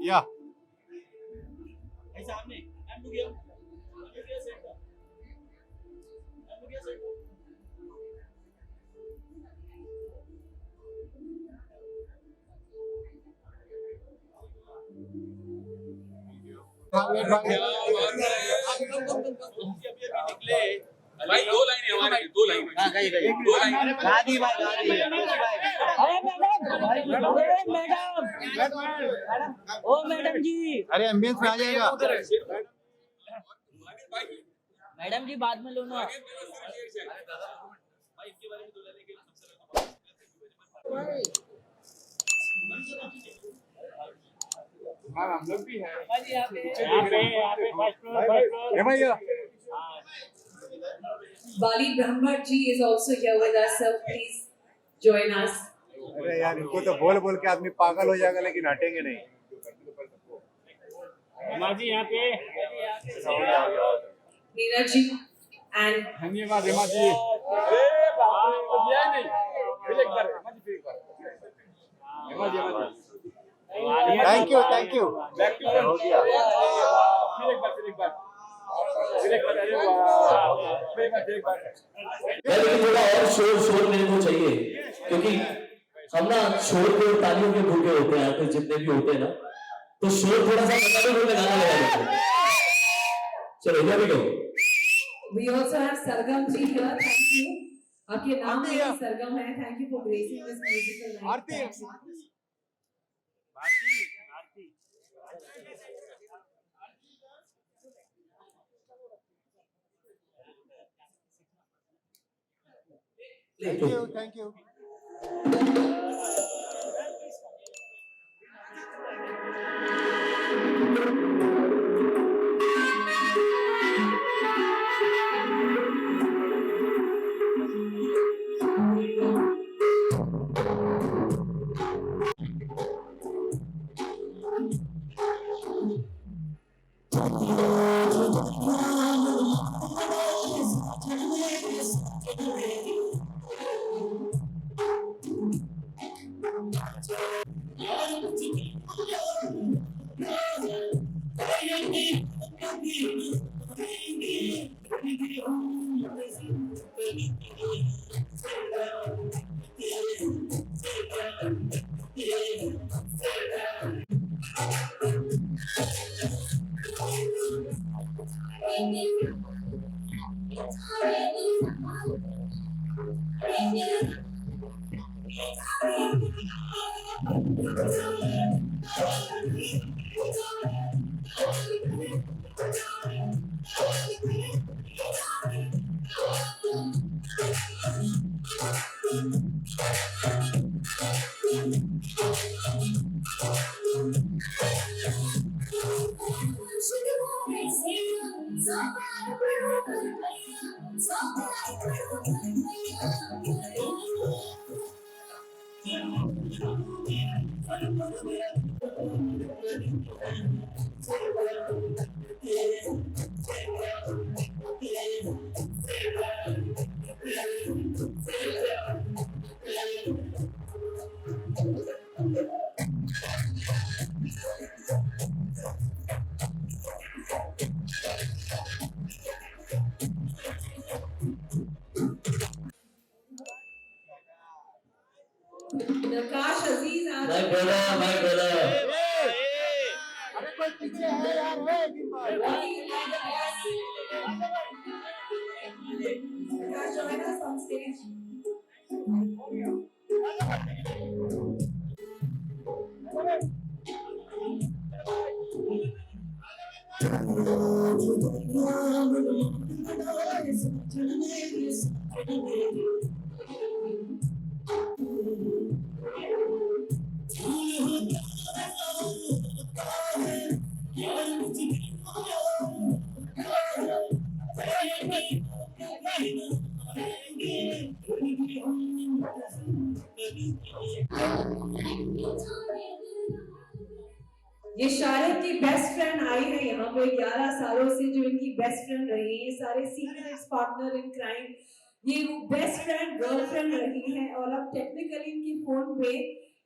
Yeah. भाई दो line है हमारे, दो लाइन दो लाइन गादी भाई गादी मैडम ओ मैडम जी अरे एम्बियंस में आ जाएगा। मैडम जी बाद में लो ना। हम लोग भी हैं। Bali Brahma ji is also here with us, so please join us. अरे यार इनको तो बोल बोल के आदमी पागल हो जाएगा लेकिन हटेंगे नहीं। जी यहाँ पे Neena ji and धन्यवाद Hema ji. Thank you thank you. हो गया। लेकिन थोड़ा और शोर मेरे को चाहिए क्योंकि हम ना शोर को तालियों के भूखे होते हैं, तो जितने भी होते हैं ना, तो शोर थोड़ा सा गाना लगा देते हैं। चलो इधर भी लो। we also have Sargam ji here. Thank you. आपके नाम में सरगम है. Thank you for gracing this musical night. Aarti thank you. Nakash Aziz are My brother. अरे कोई पीछे है यार Nakash, join us on stage. ये शारिब की बेस्ट फ्रेंड आई है यहाँ पे 11 सालों से, जो इनकी बेस्ट फ्रेंड रही है. ये सारे सीक्रेट्स पार्टनर इन क्राइम, ये बेस्ट फ्रेंड गर्लफ्रेंड रही है और अब टेक्निकली इनकी फोन पे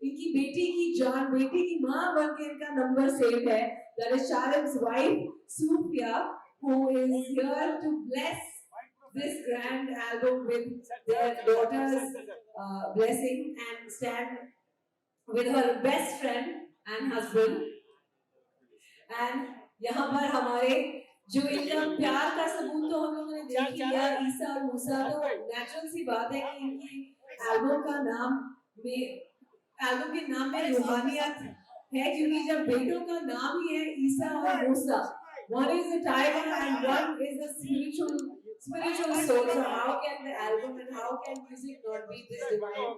इनकी बेटी की जान, बेटी की माँ बन के इनका नंबर सेव है. That is Shaarib's wife, Sufi, who is here to bless this grand album with their daughter's blessing and stand with her best friend and husband. And यहाँ पर हमारे जो इनका प्यार का सबूत तो हम लोगों ने देख लिया, ईसा और मूसा. तो नेचुरल सी बात है कि इनकी एल्बम का नाम एल्बम के नाम में रूहानियत है, क्योंकि जब बेटों का नाम ही है ईसा और मूसा, one is a tiger and one is a spiritual soul. So how can the album and how can music not be this divine?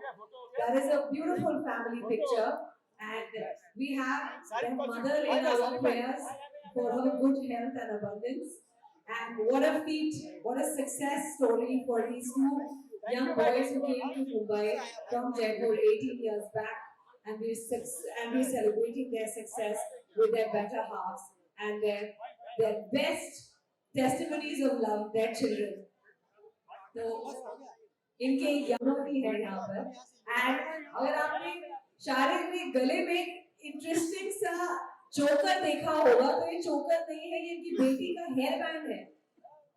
That is a beautiful family picture, and we have their mother in our prayers for her good health and abundance. And what a feat, what a success story for these two young boys who came to Mumbai from Jaipur 18 years back, and we're celebrating their success with their better halves and their best testimonies of love, their children. So इनके यादों भी है यहाँ पर. And अगर आपने शारिब में गले में इंटरेस्टिंग सा चोकर देखा होगा, तो ये चोकर नहीं है, ये इनकी बेटी का हेयर बैंड है.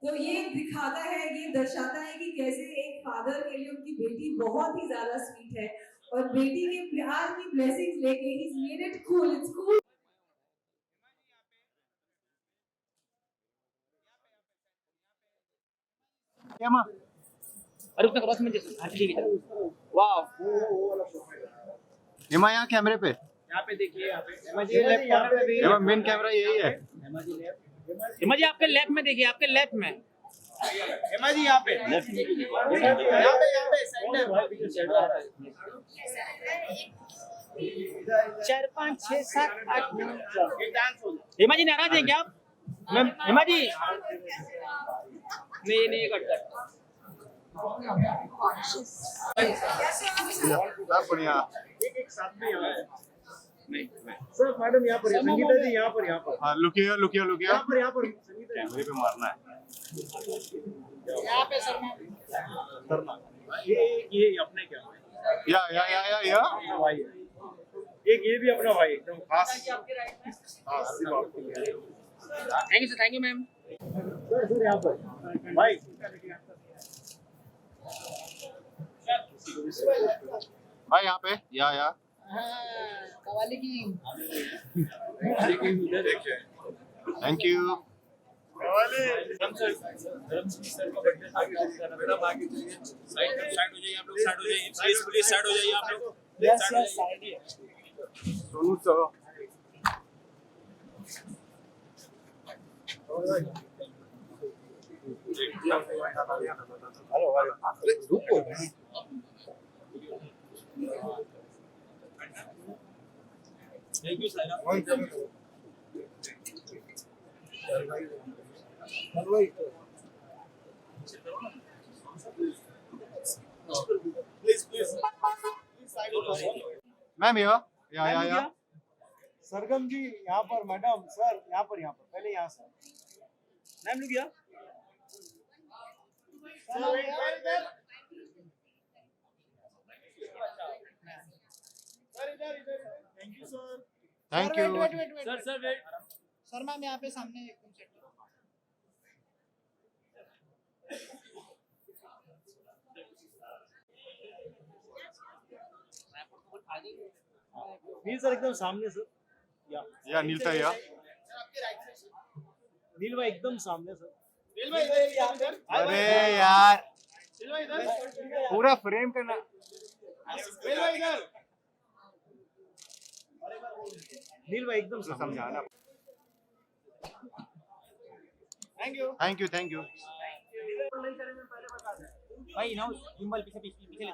तो ये दिखाता है, ये दर्शाता है कि कैसे एक फादर के लिए उनकी बेटी बहुत ही ज्यादा स्वीट है और बेटी के प्यार की ब्लेसिंग्स लेके he's made it cool. It's cool. और उसने क्रॉस में जैसे ठीक है. वाह, हिमा यहाँ कैमरे पे, यहाँ पे देखिए, यहाँ पे हिमा जी लेफ्ट कॉर्नर पे भी. हिमा मेन कैमरा यही है. हिमा जी आपके लेफ्ट में देखिए, आपके लेफ्ट में. हिमा जी यहाँ पे लेफ्ट में, यहाँ पे सेंटर 4 5 6 7 8 ये डांस हो. हिमा जी नाराज हैं क्या आप? मैम हिमा जी नहीं कट कर. बढ़िया. एक साथ में यहाँ है. नहीं सर, मैडम यहाँ पर, संगीता जी यहाँ पर. हाँ, लुकिया यहाँ पर संगीता कैमरे पे मारना है. यहाँ पे सरना ये अपने क्या या अपना भाई है. एक ये भी अपना भाई एकदम खास. Thank you ma'am. सर यहाँ पर भाई भाई यहाँ पे या कवाली की. Thank you. साइड हो जाइए आप लोग. Sonu sir. Thank you sir. Please ma'am या सरगम जी यहाँ पर, मैडम सर यहाँ पर पहले यहाँ सर. मैम लोग यहाँ. Thank you sir. Thank you. Sir wait. Sir ma'am यहाँ पे सामने एकदम सेट. नील सर एकदम सामने सर. या नील सर या. नील भाई एकदम सामने सर. नील भाई इधर यहाँ पर. अरे यार, नील भाई इधर. पूरा फ्रेम करना. नील भाई इधर. नील भाई एकदम समझाना. Thank you. भाई ना गिम्बल पीछे ले.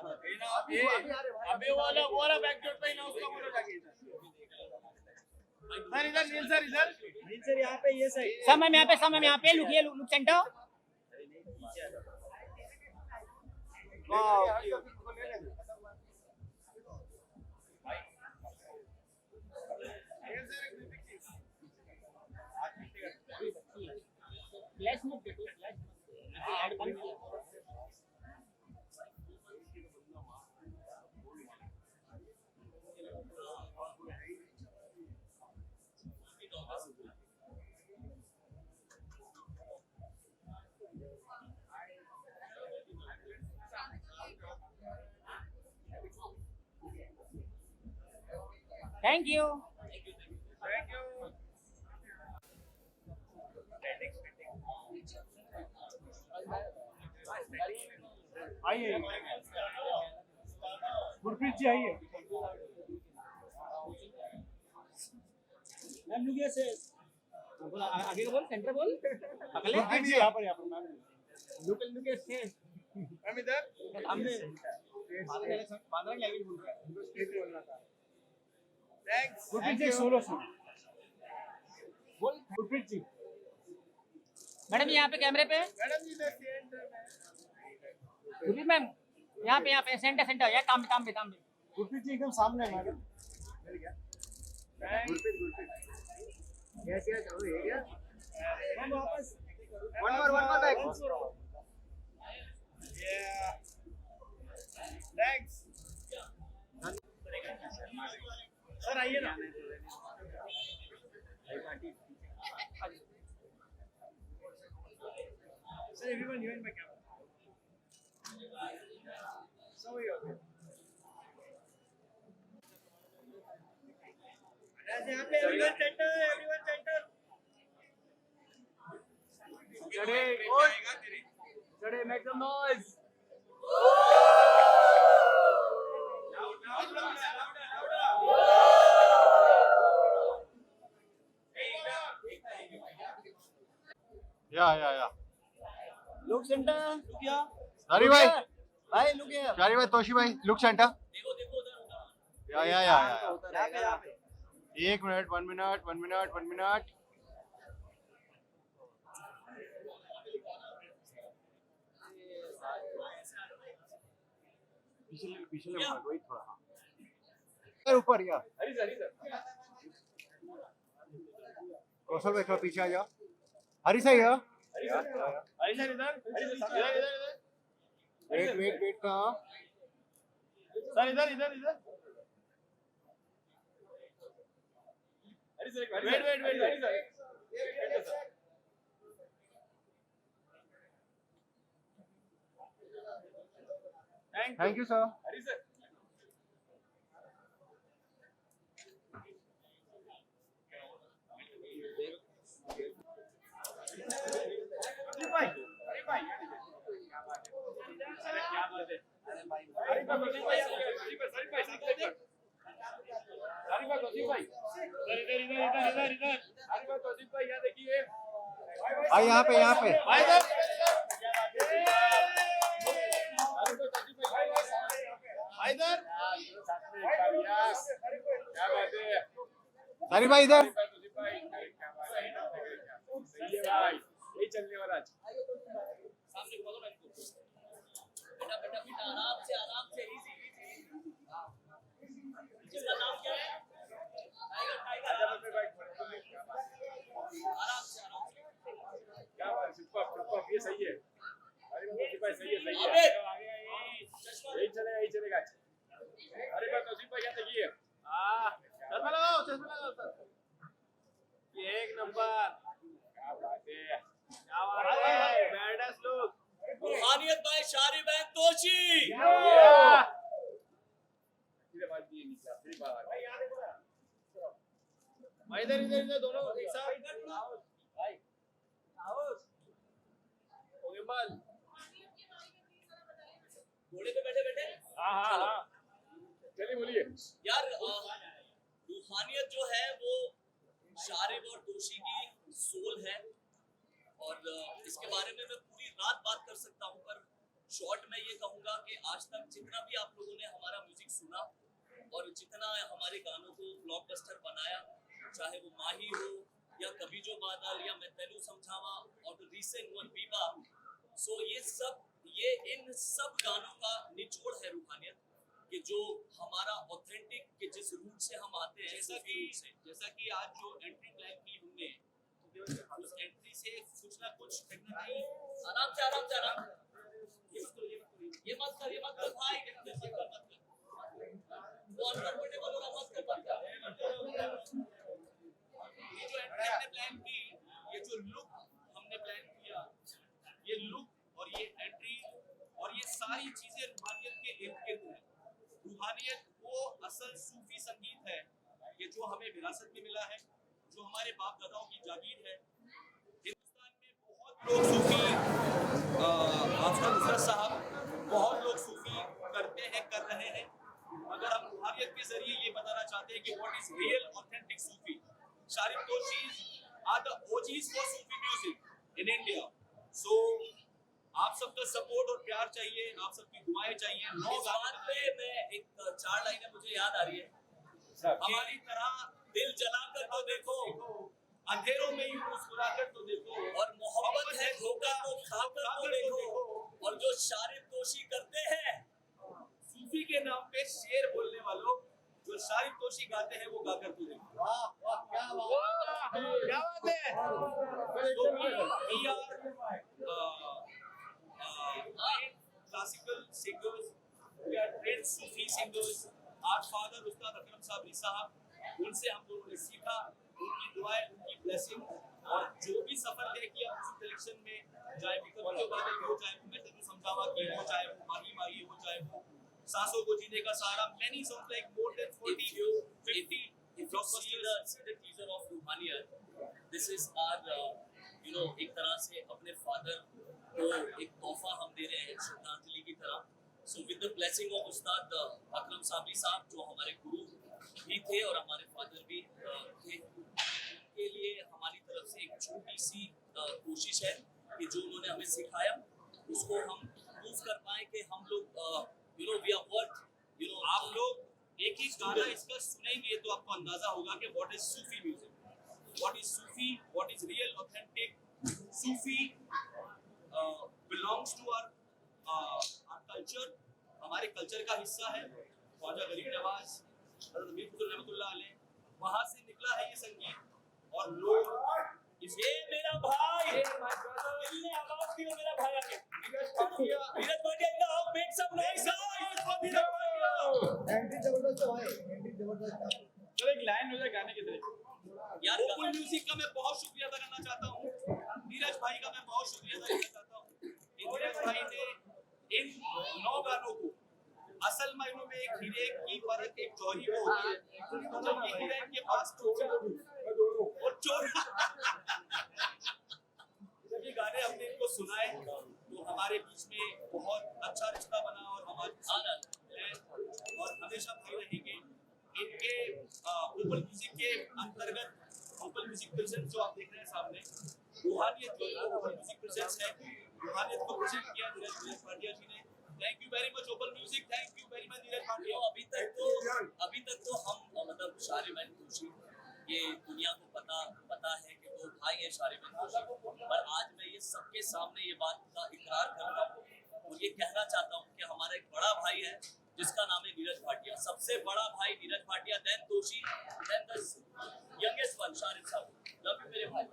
अबे वाला बैकड्रॉप पे ना उसका फोटो जाके सर इधर. नील सर यहाँ पे ये सही. सब मैम यहाँ पे लुक सेंटर. फ्लैश मत दे, ऐड कर. Thank you. आइए गुरप्रीत जी आइए। मैम लुक ऐसे बोल, आगे का बोल, सेंटर बोल, अगले गुरप्रीत जी यहाँ पर मैम लुक ऐसे हम इधर हमने बांद्रा की लैंग्वेज बोल रहा है। थैंक्स गुरप्रीत जी सोलो सॉन्ग बोल। गुरप्रीत जी मैडम यहाँ पे कैमरे पे, मैडम जी इधर सेंटर में गुरप्रीत मैम यहाँ पे सेंटर या काम पे। गुरप्रीत जी एकदम सामने है मैडम। मैम वापस one more back yeah thanks sir आइए ना। Sir everyone join my camera. So you okay? यहाँ पे everyone center Today make some noise. या Look center, look here. Sharib भाई, भाई look here. शारिब भाई, तोशी भाई, लुक सेंटर। या यहाँ पे। एक मिनट, 1 मिनट। पिछले वही थोड़ा ऊपर या कौशल भाई थोड़ा पीछे आ जाओ। हरी सही है। वेट कहाँ? सर इधर वेट थैंक यू सर। भाई यहाँ पे शारिब भाई इधर। चलने वाला आराम से इजी जिसका नाम क्या है क्या बात सुपर ये सही है। सही है यही चलेगा। अरे बात तौसीफ भाई यहाँ देखिए चश्मा लगाओ सर। ये एक नंबर। क्या बात है badass look. रूहानियत by Sharib Toshi. इधर दोनों एक साथ घोड़े पे बैठे हाँ चलिए बोलिए यार। रूहानियत जो है वो शारिब और तोशी की सोल है और इसके बारे में मैं पूरी रात बात कर सकता हूँ, पर शॉर्ट में ये कहूँगा कि आज तक जितना भी आप लोगों ने हमारा म्यूजिक सुना और जितना हमारे गानों को ब्लॉकबस्टर बनाया, चाहे वो माही हो या कभी जो बादल या मैं तेलू समझावा और रीसेंट वन बीबा, सो ये इन सब गानों का निचोड़ है रूहानियत कि जो हमारा ऑथेंटिक कि जिस रूट से हम आते हैं। जैसा कि आज जो एंट्री प्लान की हमने, उस एंट्री से कुछ ना कुछ आराम से ये मत कर भाई, मत कर वो अनकंफर्टेबल हो मत कर। ये जो एंट्री हमने प्लान की, ये जो लुक हमने प्लान किया, ये लुक और ये एंट्री और ये सारी चीजें रूहानियत के इर्द गिर्द है। रूहानियत वो असल सूफी संगीत है ये जो हमें विरासत में मिला है, जो हमारे बाप दादाओं की जागीर है। हिंदुस्तान में बहुत लोग सूफी आफता नुसरत साहब बहुत लोग सूफी करते हैं, कर रहे हैं, मगर हम रूहानियत के जरिए ये बताना चाहते हैं कि what is real authentic Sufi. Sharib Toshi are the OGs for Sufi music in India. So आप सबका सपोर्ट और प्यार चाहिए, आप सबकी दुआएं चाहिए। इस बात पे मैं एक 4 लाइनें मुझे याद आ रही है। हमारी तरह दिल जलाकर तो देखो, अंधेरों में यूं मुस्कुराकर तो देखो, और मोहब्बत है धोखा को खाकर तो देखो, और जो शारिब तोशी करते हैं सूफी के नाम पे शेर बोलने वालों, जो शारिब तोशी गाते हैं वो गाकर तो देखो। वाह वाह क्या बात क्या बात है। So we are classical singers, we are trained Sufi singers. Our father उस्ताद अकरम साहब साहब, उनसे हम लोगों ने सीखा, उनकी दुआएं, उनकी ब्लेसिंग, और जो भी सफर तय किया उस कलेक्शन में, चाहे वो कभी जो बातें हो, चाहे वो मैं तेरे समझावा की हो, चाहे वो माही माही हो, चाहे वो सांसों को जीने का सहारा, many songs like more than 40, 50 if you see the teaser of रूहानियत, this is our एक तरह से अपने फादर को एक तोहफा हम दे रहे हैं श्रद्धांजलि की तरह। So with the blessing of उस्ताद अकरम साबरी साहब, जो हमारे गुरु भी थे और हमारे फादर भी थे, के लिए हमारी तरफ से एक छोटी सी कोशिश है कि जो उन्होंने हमें सिखाया उसको हम प्रूव कर पाए कि हम लोग we are what आप लोग एक ही गाना इसका सुनेंगे तो आपको अंदाजा होगा कि what is Sufi music, what is Sufi, what is real authentic Sufi belongs to our culture, हमारे कल्चर का हिस्सा है। ख्वाजा गरीब नवाज हज़रत अमीर रहमतुल्लाह अलैह, वहां से निकला है ये संगीत, और लोग ये मेरा भाई दिल ने आवाज दी, मेरा भाई आगे Neeraj Bhatia in the house, make some noise guys for Neeraj Bhatia. Entry जबरदस्त है भाई, एंट्री जबरदस्त है। चलो एक लाइन हो जाए गाने की तरह। यार ओपन म्यूजिक का मैं बहुत शुक्रिया अदा करना चाहता हूँ, नीरज भाई का मैं बहुत शुक्रिया अदा करना चाहता हूँ। नीरज भाई ने इन 9 गानों को, असल मायनों में एक हीरे की परत एक जौहरी को होती है, जब ये हीरे के पास और चोर जब ये गाने हमने इनको सुनाए तो हमारे बीच में बहुत अच्छा रिश्ता बना, और हमारे है और हमेशा भाई रहेंगे। इनके ओपन म्यूजिक के अंतर्गत ओपन म्यूजिक प्रेजेंस जो आप देख रहे हैं सामने, रूहानियत के ओपन म्यूजिक प्रेजेंस है, रूहानियत को प्रेजेंट किया नीरज भाटिया जी ने। Thank you very much open music, thank you very much Neeraj Bhatia. अभी तक तो हम मतलब शारिब तोशी, ये दुनिया को पता है कि वो भाई है शारिब तोशी, पर आज मैं ये सबके सामने ये बात का इकरार करता हूँ और ये कहना चाहता हूँ कि हमारा एक बड़ा भाई है जिसका नाम है नीरज भाटिया, सबसे बड़ा भाई Neeraj Bhatia, then Toshi, then the youngest one Sharib साहब। लव यू मेरे भाई,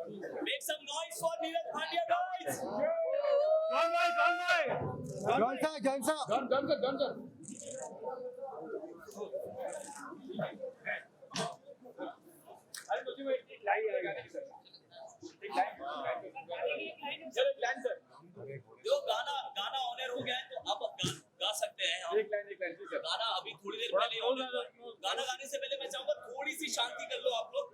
make some noise for Neeraj Bhatia guys. जॉन सा अरे मुझे एक लाइन है गाने की तरह, एक लाइन, चलो एक लाइन सर। जो गाना ऑनर हो गया है तो अब गा सकते हैं हम। एक लाइन सर। गाना अभी थोड़ी देर पहले गाना गाने से पहले मैं चाहूंगा थोड़ी सी शांति कर लो आप लोग।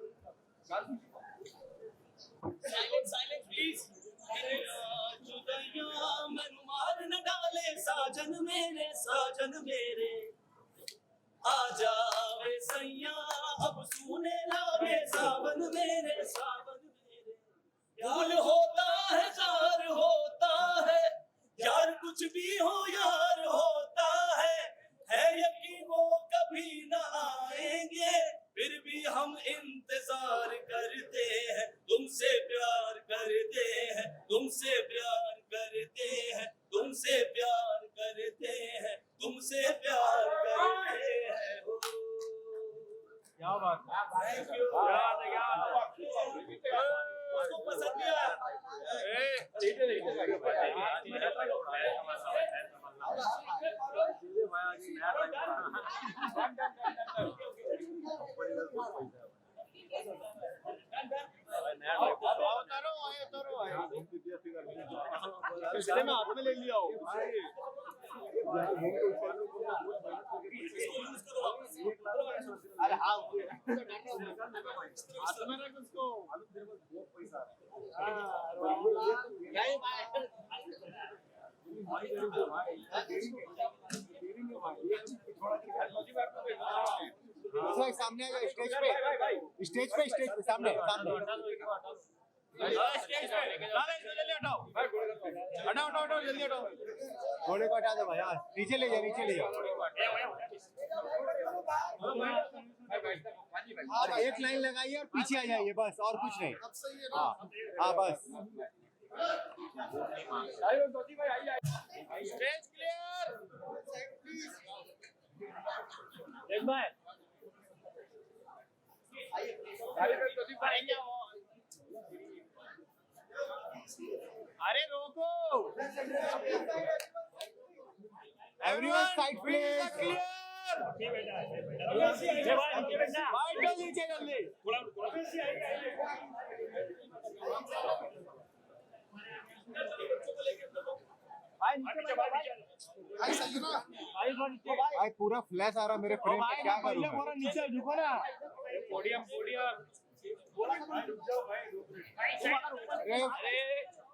Silent please. जुदाइयां मन मार न डाले साजन मेरे आ जावे सैया अब सूने लागे सावन मेरे भूल होता है जार होता है यार, कुछ भी हो यार होता है यकीन वो कभी न आएंगे, फिर भी हम इंतजार करते हैं, तुमसे प्यार करते हैं, तुमसे प्यार करते हैं, तुमसे प्यार करते हैं, तुमसे प्यार करते हैं। क्या बात है, थैंक यू। उसको पसंद नहीं आया। सिनेमा हाथ में ले लिया हो। इसको यूज करो वापस। अरे हाँ सामने स्टेज पे सामने सामने हटाओ जल्दी हटाओ घोड़े को हटा दो भाई यार नीचे ले जाओ और एक लाइन लगाइए और पीछे आ जाइए बस और कुछ नहीं हाँ बस स्टेज क्लियर एक बार अरे रोको एवरीवन साइड प्लीज नीचे जल्दी भाई पूरा फ्लैश आ रहा मेरे फ्रेम पे क्या करूं नीचे झुको ना पोडियम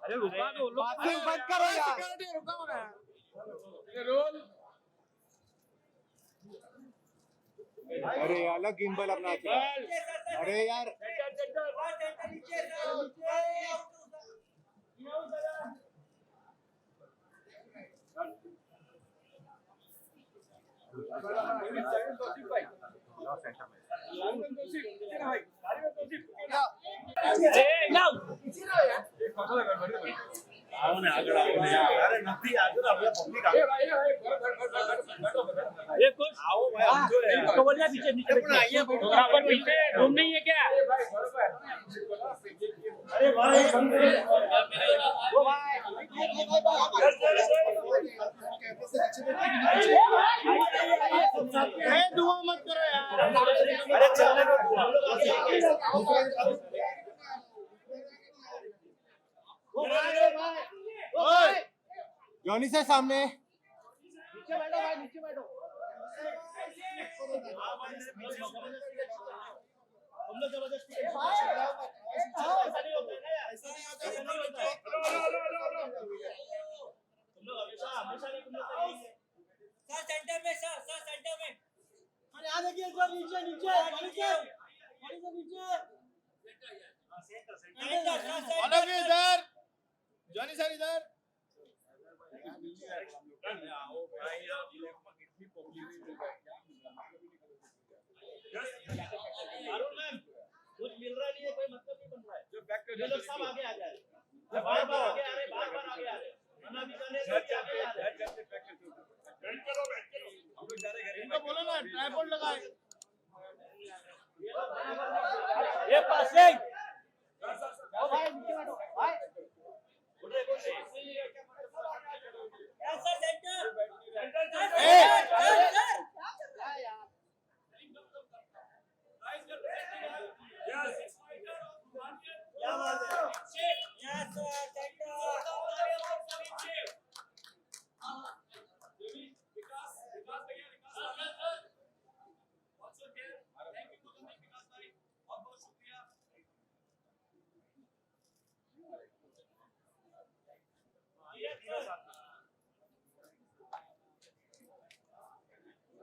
अरे रुका दो बातें बंद करो यार रोल अरे अलग गिम्बल अपना अरे यार ये कुछ तो बोलिए पीछे फोटोग्राफर पीछे घूम नहीं है क्या अरे भाई वो भाई दुआ मत करो यार अरे चलने दो योनी से सामने नीचे बैठो भाई नीचे बैठो हम लोग जबरदस्ती ऐसा नहीं होता है ना यार ऐसा नहीं होता है तुम लोग हमेशा नहीं तुम लोग सर सेंटर में सर सेंटर में अरे आ देखिए सर नीचे नीचे नीचे अलग इधर जॉनी सर इधर अरुण मैम कुछ मिल रहा नहीं है कोई मतलब नहीं बन रहा है ये लोग सब आगे आ जा रहे हैं बार बार आगे आ रहे मना भी कर रहे हैं इनको बोलो ना ट्राइपॉड लगाए ये पासे ओ भाई नीचे बैठो भाई उठ रहे सर सेंटर क्या बात है यस सर सेंटर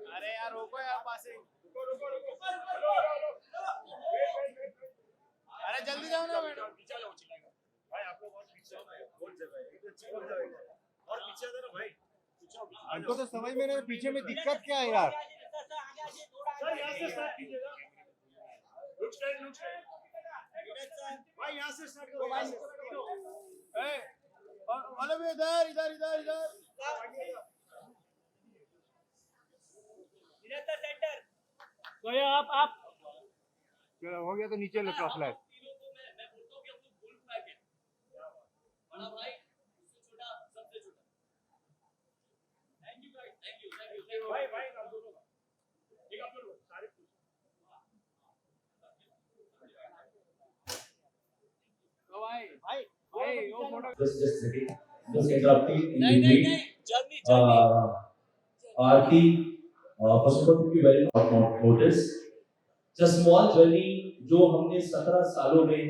अरे यार रोको यार पासिंग अरे जल्दी जाओ ना मैडम पीछे जाओ चिल्लाएगा भाई आप लोग बहुत पीछे हो बहुत जगह है इधर चिल्ला जाएगा और पीछे आ ना भाई हमको तो समझ में नहीं पीछे में दिक्कत क्या है यार सर यहां से स्टार्ट कीजिएगा लुक स्ट्रेट भाई यहां से स्टार्ट करो भाई ए वाले भी इधर इधर इधर इधर सेंटर तो ये आप चलो हो गया तो नीचे लो फ्लैश मैं बोलता हूं कि हम लोग गोल्ड फ्लैग है बड़ा भाई सबसे छोटा सबसे छोटा thank you guys thank you भाई भाई आप दोनों एक आप लोग सारे तो भाई वो photo just a second. Just interrupting in between. Journey Arti, first of all, thank you very much for notice. It's a small journey जो हमने 17 सालों में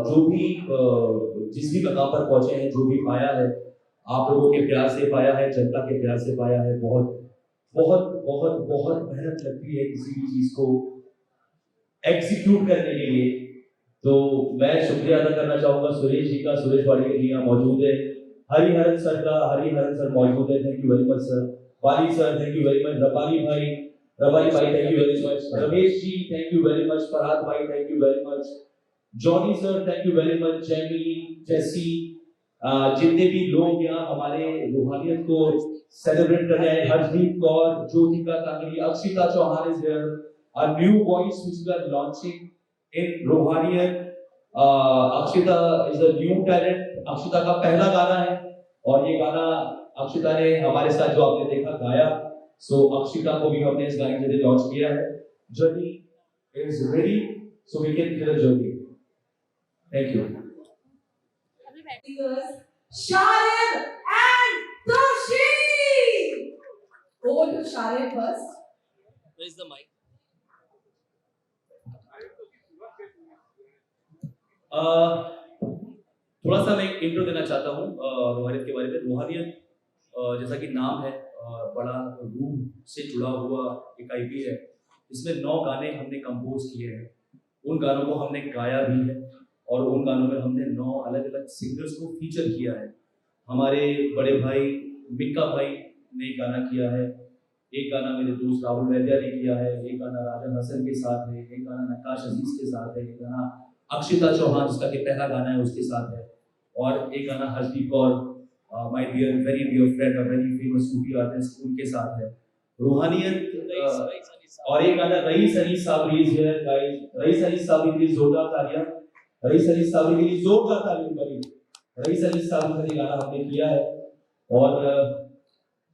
जो भी जिस भी मकाम पर पहुंचे हैं, जो भी पाया है, आप लोगों के प्यार से पाया है, जनता के प्यार से पाया है। बहुत बहुत बहुत बहुत मेहनत लगती है किसी भी चीज को एग्जीक्यूट करने के लिए। तो मैं शुक्रिया अदा करना चाहूंगा सुरेश जी का, सुरेश वाड़िया जी यहाँ मौजूद है, हरिहरन सर का, हरिहरन सर मौजूद है, thank you very much sir, Wali sir thank you very much, रबाली भाई thank you very much, Ramesh ji thank you very much, Farhad भाई thank you very much, Johnny sir thank you very much, Jamie, Jessie, जितने भी लोग यहाँ हमारे रूहानियत को सेलिब्रेट कर रहे हैं, Hardeep Kaur, Jyotika Kangri, Akshita Chauhan is here, a new voice which we are launching in Ruhaniyat. Akshita is a new talent, Akshita का पहला गाना है और ये गाना अक्षिता ने हमारे साथ जो आपने देखा गाया, सो अक्षिता को भी हमने इस गाने के लिए लॉन्च किया है। Journey is ready, so we can feel the journey. Thank you. Shaarib and Toshi. Over to Shaarib first. Where is the mic? थोड़ा सा मैं एक इंट्रो देना चाहता हूँ रूहानियत के बारे में। रूहानियत जैसा कि नाम है, बड़ा रूह से जुड़ा हुआ एक आईपी है। इसमें 9 गाने हमने कंपोज किए हैं, उन गानों को हमने गाया भी है और उन गानों में हमने 9 अलग अलग सिंगर्स को फीचर किया है। हमारे बड़े भाई मिक्का भाई ने गाना किया है, एक गाना मेरे दोस्त राहुल वैद्या ने किया है, एक गाना राजा हसन के साथ है, एक गाना नक्काश अजीज के साथ है, एक गाना अक्षिता चौहान जिसका कि पहला गाना है उसके साथ है, और एक गाना Hardeep Kaur my dear very dear friend a very famous Sufi artist उनके साथ है। रूहानियत और एक गाना Rais Ali Sabri is here guys, Rais Ali Sabri please जोरदार तालियां, रईस अली साबरी के लिए जोरदार तालियां करें। रईस अली साबरी का गाना हमने किया है और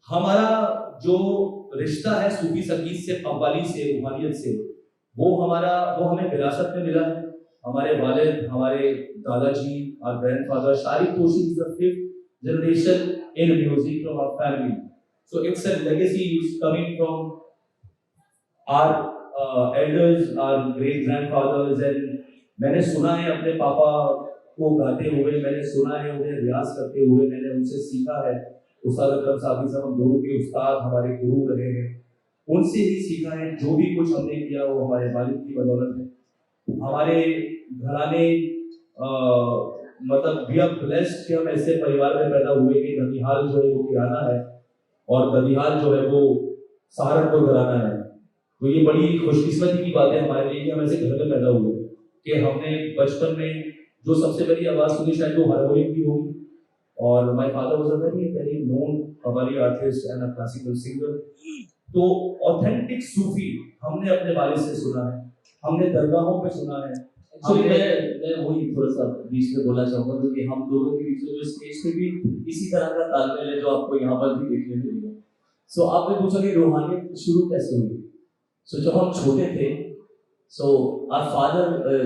हमारा जो रिश्ता है सूफी संगीत से, कव्वाली से, रूहानियत से, वो हमें विरासत में मिला है। हमारे वालिद, हमारे दादाजी, our grandfather Shaarib Toshi is the 5th generation in music from our family, so it's a legacy which is coming from our elders, our great grandfathers, and मैंने सुना है अपने पापा को गाते हुए, मैंने सुना है उन्हें रियाज करते हुए, मैंने उनसे सीखा है। उस्ताद अकरम साहब से हम दोनों के उस्ताद हमारे गुरु रहे हैं, उनसे ही सीखा है। जो भी कुछ हमने किया वो हमारे वालिद की बदौलत है। हमारे घराने मतलब वी आर ब्लेस्ड कि हम ऐसे परिवार में पैदा हुए कि ददिहाल जो है वो किराना है और ददिहाल जो है वो सहारनपुर घराना है। तो ये बड़ी खुशकिस्मती की बात है हमारे लिए कि हम ऐसे घर में पैदा हुए कि हमने बचपन में जो सबसे पहली आवाज़ सुनी शायद वो हारमोनियम की होगी, और my father was a very known qawwali artist and a classical singer. तो ऑथेंटिक सूफी हमने अपने वालिद से सुना है, हमने दरगाहों पे सुना है। मैं वही थोड़ा सा बीच में बोलना चाहूंगा क्योंकि हम दोनों के बीच में जो स्टेज पे भी इसी तरह का तालमेल है जो आपको यहाँ पर भी देखने मिलेगा। सो आपने पूछा कि रूहानियत शुरू कैसे हुई। सो जब हम छोटे थे, so our father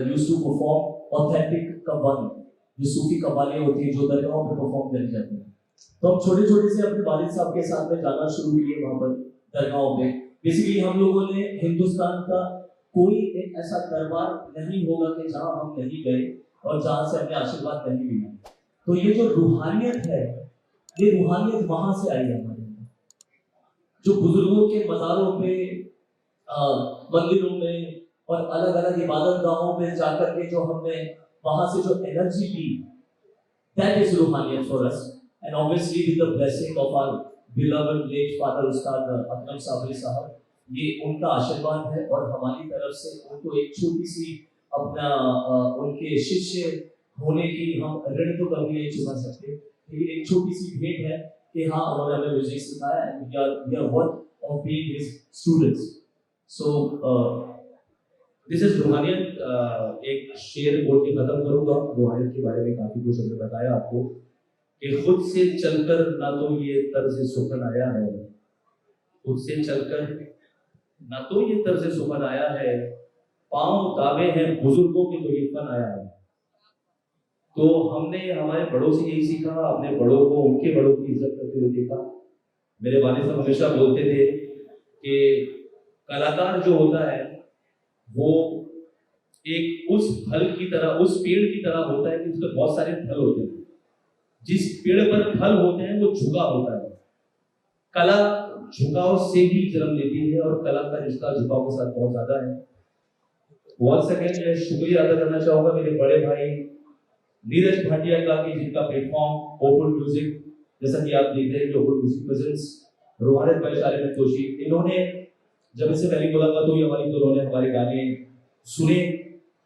used to perform authentic qawwali, जो सूफी कव्वाली होती है जो दरगाहों पे परफॉर्म करी जाती है। तो हम छोटे छोटे से अपने वालिद साहब के साथ में जाना शुरू किए वहाँ पर दरगाहों पे। बेसिकली हम लोगों ने हिंदुस्तान का कोई एक ऐसा दरबार नहीं होगा कि जहां हम नहीं गए और जहां से हमें आशीर्वाद नहीं मिला। तो ये जो रूहानियत है, ये रूहानियत वहां से आई है हमारे अंदर, जो बुजुर्गों के मज़ारों पे, मंदिरों में और अलग अलग इबादत गाहों में जाकर के जो हमने वहां से जो एनर्जी ली, that is Ruhaniyat for us. And obviously with the blessing of our beloved late father Ustad Akram Sabri साहब, ये उनका आशीर्वाद है और हमारी तरफ से उनको एक छोटी सी अपना उनके शिष्य होने की हम ऋण तो कभी नहीं चुका सकते, लेकिन एक छोटी सी भेंट है कि हाँ उन्होंने हमें म्यूजिक सिखाया and we are one of being his students. So this is Ruhaniyat. एक शेर बोल के खत्म करूंगा। रूहानियत के बारे में काफी कुछ हमने बताया आपको कि खुद से चलकर ना तो ये तर्ज सुखन आया है, खुद से चलकर ना तो ये तर्ज सुखन आया है, पांव दावे हैं बुजुर्गों के तो ये फन आया है। तो हमने हमारे बड़ों से यही सीखा, अपने बड़ों को उनके बड़ों की इज्जत करते हुए देखा। मेरे वालिद साहब हमेशा बोलते थे कि कलाकार जो होता है वो एक उस फल की तरह, उस पेड़ की तरह होता है कि उसमें बहुत सारे फल होते हैं। जिस पेड़ पर फल होते हैं वो झुका होता है। कला झुकाव से ही जन्म लेती है और कला का रिश्ता झुकाव के साथ बहुत ज्यादा है। वंस अगेन मैं शुक्रिया अदा करना चाहूंगा मेरे बड़े भाई नीरज भाटिया का, कि जिनका प्लेटफॉर्म ओपन म्यूजिक, जैसा कि आप देख रहे हैं कि open music presence Ruhaniyat by Sharib Toshi, इन्होंने जब इससे पहली मुलाकात हुई हमारी, तो उन्होंने हमारे गाने सुने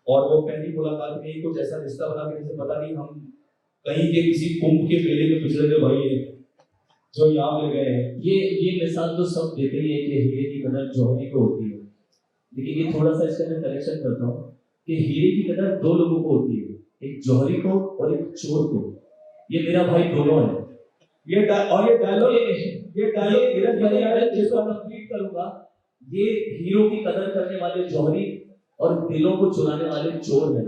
और वो पहली मुलाकात में ही कुछ ऐसा रिश्ता बना कि जैसे पता नहीं हम कहीं के किसी कुंभ के मेले में पिछड़े हुए भाई है जो यहाँ मिल गए हैं। ये मिसाल तो सब देते ही है कि हीरे की कदर जौहरी को होती है, लेकिन ये थोड़ा सा इसका मैं करेक्शन करता हूँ कि हीरे की कदर दो लोगों को होती है, एक जौहरी को और एक चोर को। ये मेरा भाई दोनों है। ये डायलॉग इसको कंप्लीट करूंगा। ये हीरो की कदर करने वाले जौहरी और दिलों को चुराने वाले चोर हैं।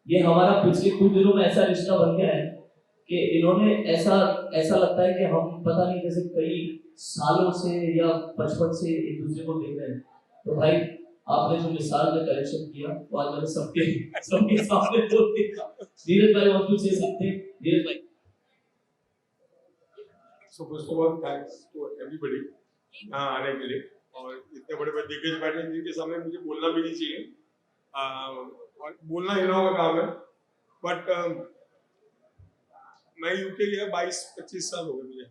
ये हमारा पिछले कुछ दिनों में ऐसा रिश्ता बन गया है कि इन्होंने ऐसा लगता है कि हम पता नहीं जैसे कई सालों से या बचपन से एक दूसरे को देख रहे हैं। तो भाई आपने जो मिसाल में करेक्शन किया वो आज मैंने सबके सामने बोल दिया। नीरज भाई आप कुछ से सकते हैं? नीरज भाई। So first of all, thanks to everybody यहाँ आने के लिए, और इतने बड़े बड़े दिग्गज बैठे हैं जिनके सामने मुझे बोलना भी नहीं चाहिए, और बोलना इन लोगों का काम है। बट मैं यूके गया 22-25 साल हो गए मुझे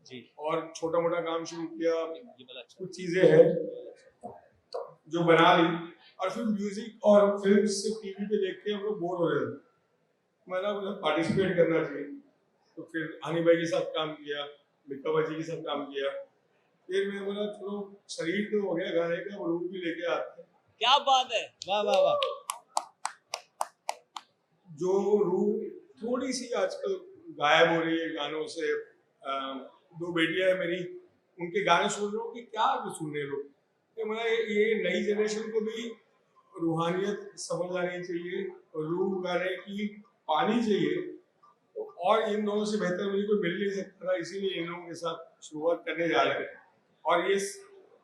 जी, और छोटा मोटा काम शुरू किया, कुछ चीजें हैं जो बना ली, और फिर म्यूजिक और फिल्म से टीवी पे देख के हम लोग बोर हो रहे थे। मैंने पार्टिसिपेट करना चाहिए, तो फिर हनी भाई के साथ काम किया, मिक्का बाजी के साथ काम किया, फिर मैं बोला चलो शरीर तो हो गया गाने का, वो रूप भी लेके आते हैं। क्या बात है, वाह वाह वाह। जो रूह थोड़ी सी आजकल गायब हो रही है गानों से। दो बेटियां है मेरी, उनके गाने सुन रहा हूँ कि क्या सुनने लोग, तो मैं ये नई जनरेशन को भी रूहानियत समझ आनी चाहिए और रूह गाने की पानी चाहिए, और इन दोनों से बेहतर मुझे कोई मिल नहीं सकता था, इसीलिए इन लोगों के साथ शुरुआत करने जा रहे हैं। और ये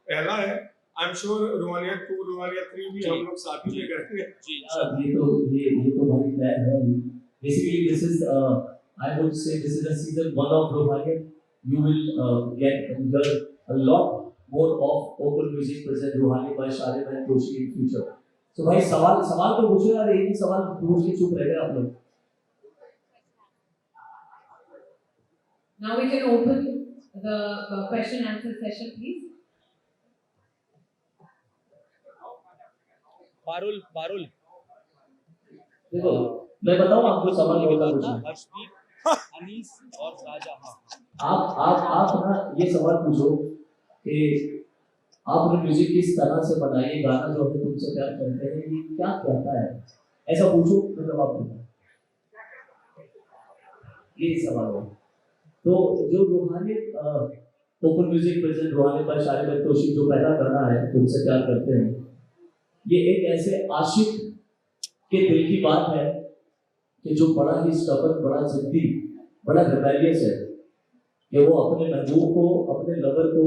पहला है, आई एम श्योर रूहानियत 2, रूहानियत 3 भी हम लोग साथ ही में करेंगे। ये तो भाई प्लान है। Basically this is I would say this is the season 1 of Ruhaniyat. You will get a lot more of open music present Ruhaniyat by Sharib and Toshi in future. तो भाई सवाल तो पूछो यार, एक ही सवाल पूछ के चुप रह गए आप लोग। Now we can open the question answer session, please. Barul देखो मैं बताऊं आपको सवाल क्या पूछना है। हर्षदीप, अनीस और शाहजहां। आप ना ये सवाल पूछो कि आपने म्यूजिक किस तरह से बनाई, गाना जो है तुमसे प्यार करते हैं ये क्या कहता है, ऐसा पूछो मैं जवाब दूंगा। ये सवाल है। तो जो Ruhaniyat open music present Ruhaniyat by Sharib Toshi जो पहला गाना है तुमसे प्यार करते हैं, ये एक ऐसे आशिक के दिल की बात है कि जो बड़ा ही स्टबर्न, बड़ा जिद्दी, बड़ा रिबेलियस है, कि वो अपने महबूब को, अपने लवर को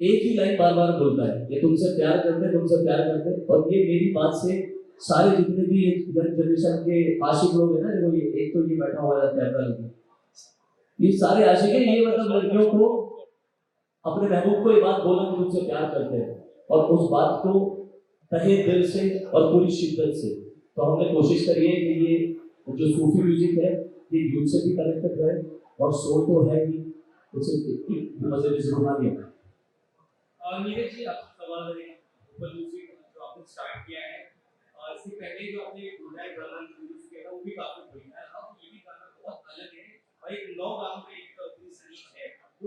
एक ही लाइन बार बार बोलता है कि तुमसे प्यार करते, तुमसे प्यार करते। और ये मेरी बात से सारे जितने भी यंग जनरेशन के आशिक लोग हैं ना, जो ये एक तो ये बैठा हुआ है कैमरा लेके, ये सारे आशिक हैं, ये मतलब लड़कियों को अपने महबूब को ये बात बोलना कि तुमसे प्यार करते हैं, और उस बात को तहे दिल से और पूरी शिद्दत से। तो हमने कोशिश करी है कि ये जो सूफी म्यूजिक है ये यूथ से भी कनेक्टेड रहे, और सोल तो है ही, उसे मजे से रूहानियत। नीरज जी आप सवाल करेंगे ओपन म्यूजिक जो आपने स्टार्ट किया है, इससे पहले जो आपने गुनाह ब्रदर यूज किया था वो भी काफी बढ़िया है। अब ये भी गाना बहुत अलग है और एक नौ गानों में एक अपनी संगीत है। तो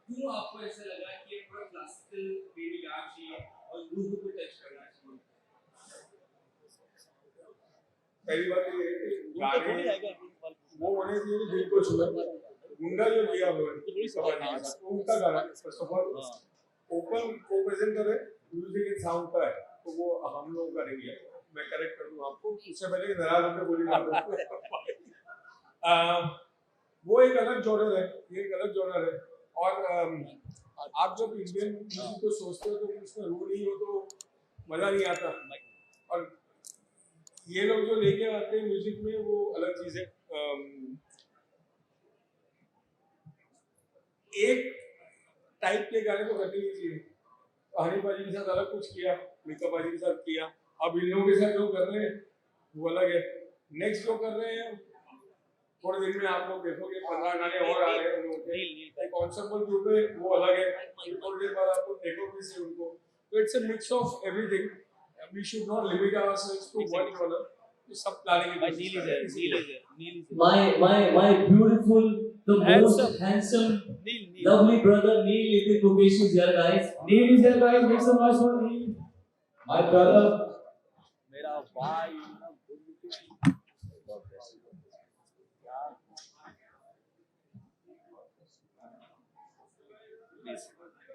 क्यों आपको ऐसा लगा कि थोड़ा क्लासिकल वे भी गाना चाहिए और रूह को टच करना चाहिए? पहली बात ये है कि गाने वो होने चाहिए जो दिल को छुए। गुंडा जो किया उनका गाना फर्स्ट ऑफ ऑल ओपन को प्रेजेंटर है, म्यूजिक एंड साउंड का है, तो वो हम लोग करेंगे। मैं करेक्ट कर दूं आपको, उससे पहले नाराज होकर बोली वो एक अलग जॉनर है, ये एक अलग जॉनर है। और आप जब इंडियन म्यूजिक को सोचते हो तो उसमें रूह नहीं हो तो मजा नहीं आता। और ये लोग जो लेके आते हैं म्यूजिक में वो अलग चीज है। एक टाइप के गाने को करते ही चाहिए। हनी पाजी के साथ अलग कुछ किया, मीका पाजी के साथ किया, अब इन लोगों के साथ जो कर रहे हैं वो अलग है। नेक्स्ट जो कर रहे हैं थोड़े दिन में आप लोग देखोगे 15 गाने और आ रहे हैं उन लोगों के। कॉन्सेप्ट ग्रुप है वो अलग है, थोड़ी देर बाद आपको देखोगे से उनको। तो it's a mix of everything. We should not limit ourselves to one genre. सब गाने की कोशिश करें। My beautiful, the most handsome, lovely brother Neil Nitin Mukesh is here, guys. Neil is here, guys. Make some noise for Neil. My brother. मेरा भाई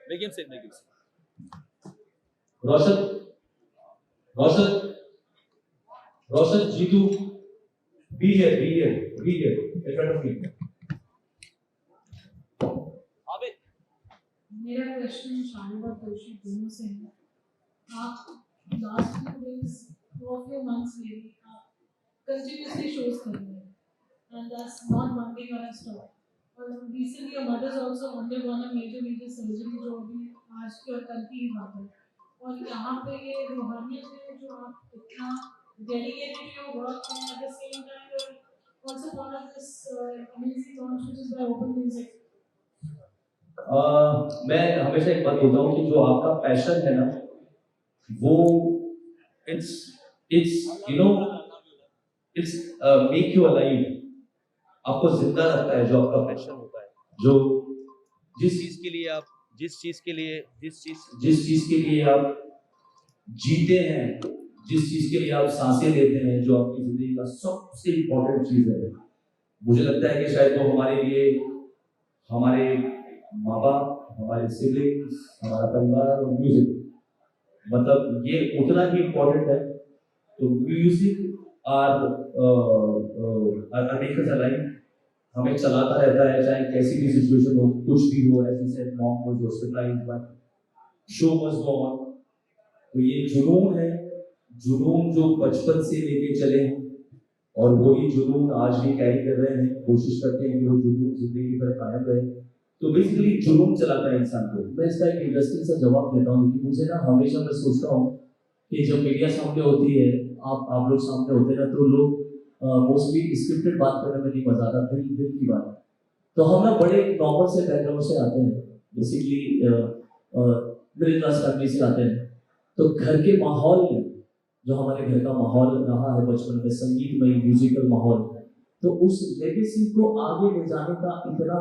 make him sit. Roshan, Jitu, be here in front of me. मेरा question Sharib और तोशी दोनों से है। आप last few days or few months maybe continuously shows कर रहे हैं, and that's not one thing on a stop. और recently your mother's also undergone a major surgery जो अभी आज की और कल की बात है। और यहाँ पे ये रूहानियत में जो आप इतना dedicated to your work and at the same time you're also part of this amazing launch which is by Open Music. मैं हमेशा एक बात बोलता हूँ कि जो आपका पैशन है ना वो it's you know it's make you alive. आपको जिंदा रखता है जो आपका पैशन होता है, जो जिस चीज के लिए आप जीते हैं, जिस चीज के लिए आप सांसें लेते हैं, जो आपकी जिंदगी का सबसे इम्पोर्टेंट चीज है। मुझे लगता है कि शायद वो हमारे लिए हमारे माँ बाप, हमारे सिबलिंग्स, हमारा परिवार और म्यूजिक, मतलब ये उतना ही इम्पोर्टेंट है। तो म्यूजिक मेक अस अलाइव, हमें चलाता रहता है चाहे कैसी भी सिचुएशन हो, कुछ भी हो। ऐसे से mom was hospitalised but show was go on. तो ये जुनून है, जुनून जो बचपन से लेके चले हैं और वही जुनून आज भी कैरी कर रहे हैं। कोशिश करते हैं कि वो जुनून जिंदगी भर कायम रहे। तो बेसिकली जुनून चलाता है इंसान को। मैं इसका एक इंटरेस्टिंग सा जवाब देता हूँ कि मुझे ना हमेशा मैं सोचता हूँ कि जब मीडिया सामने होती है, आप लोग सामने होते हैं ना, तो लोग मोस्टली स्क्रिप्टेड बात करने में नहीं मजा आता, दिल की बात। तो हम ना बड़े नॉर्मल से बैकग्राउंड से आते हैं, बेसिकली मिडिल क्लास फैमिली से आते हैं। तो घर के माहौल में जो हमारे घर का माहौल रहा है बचपन में, संगीतमय म्यूजिकल माहौल, तो उस लेगेसी को आगे ले जाने का इतना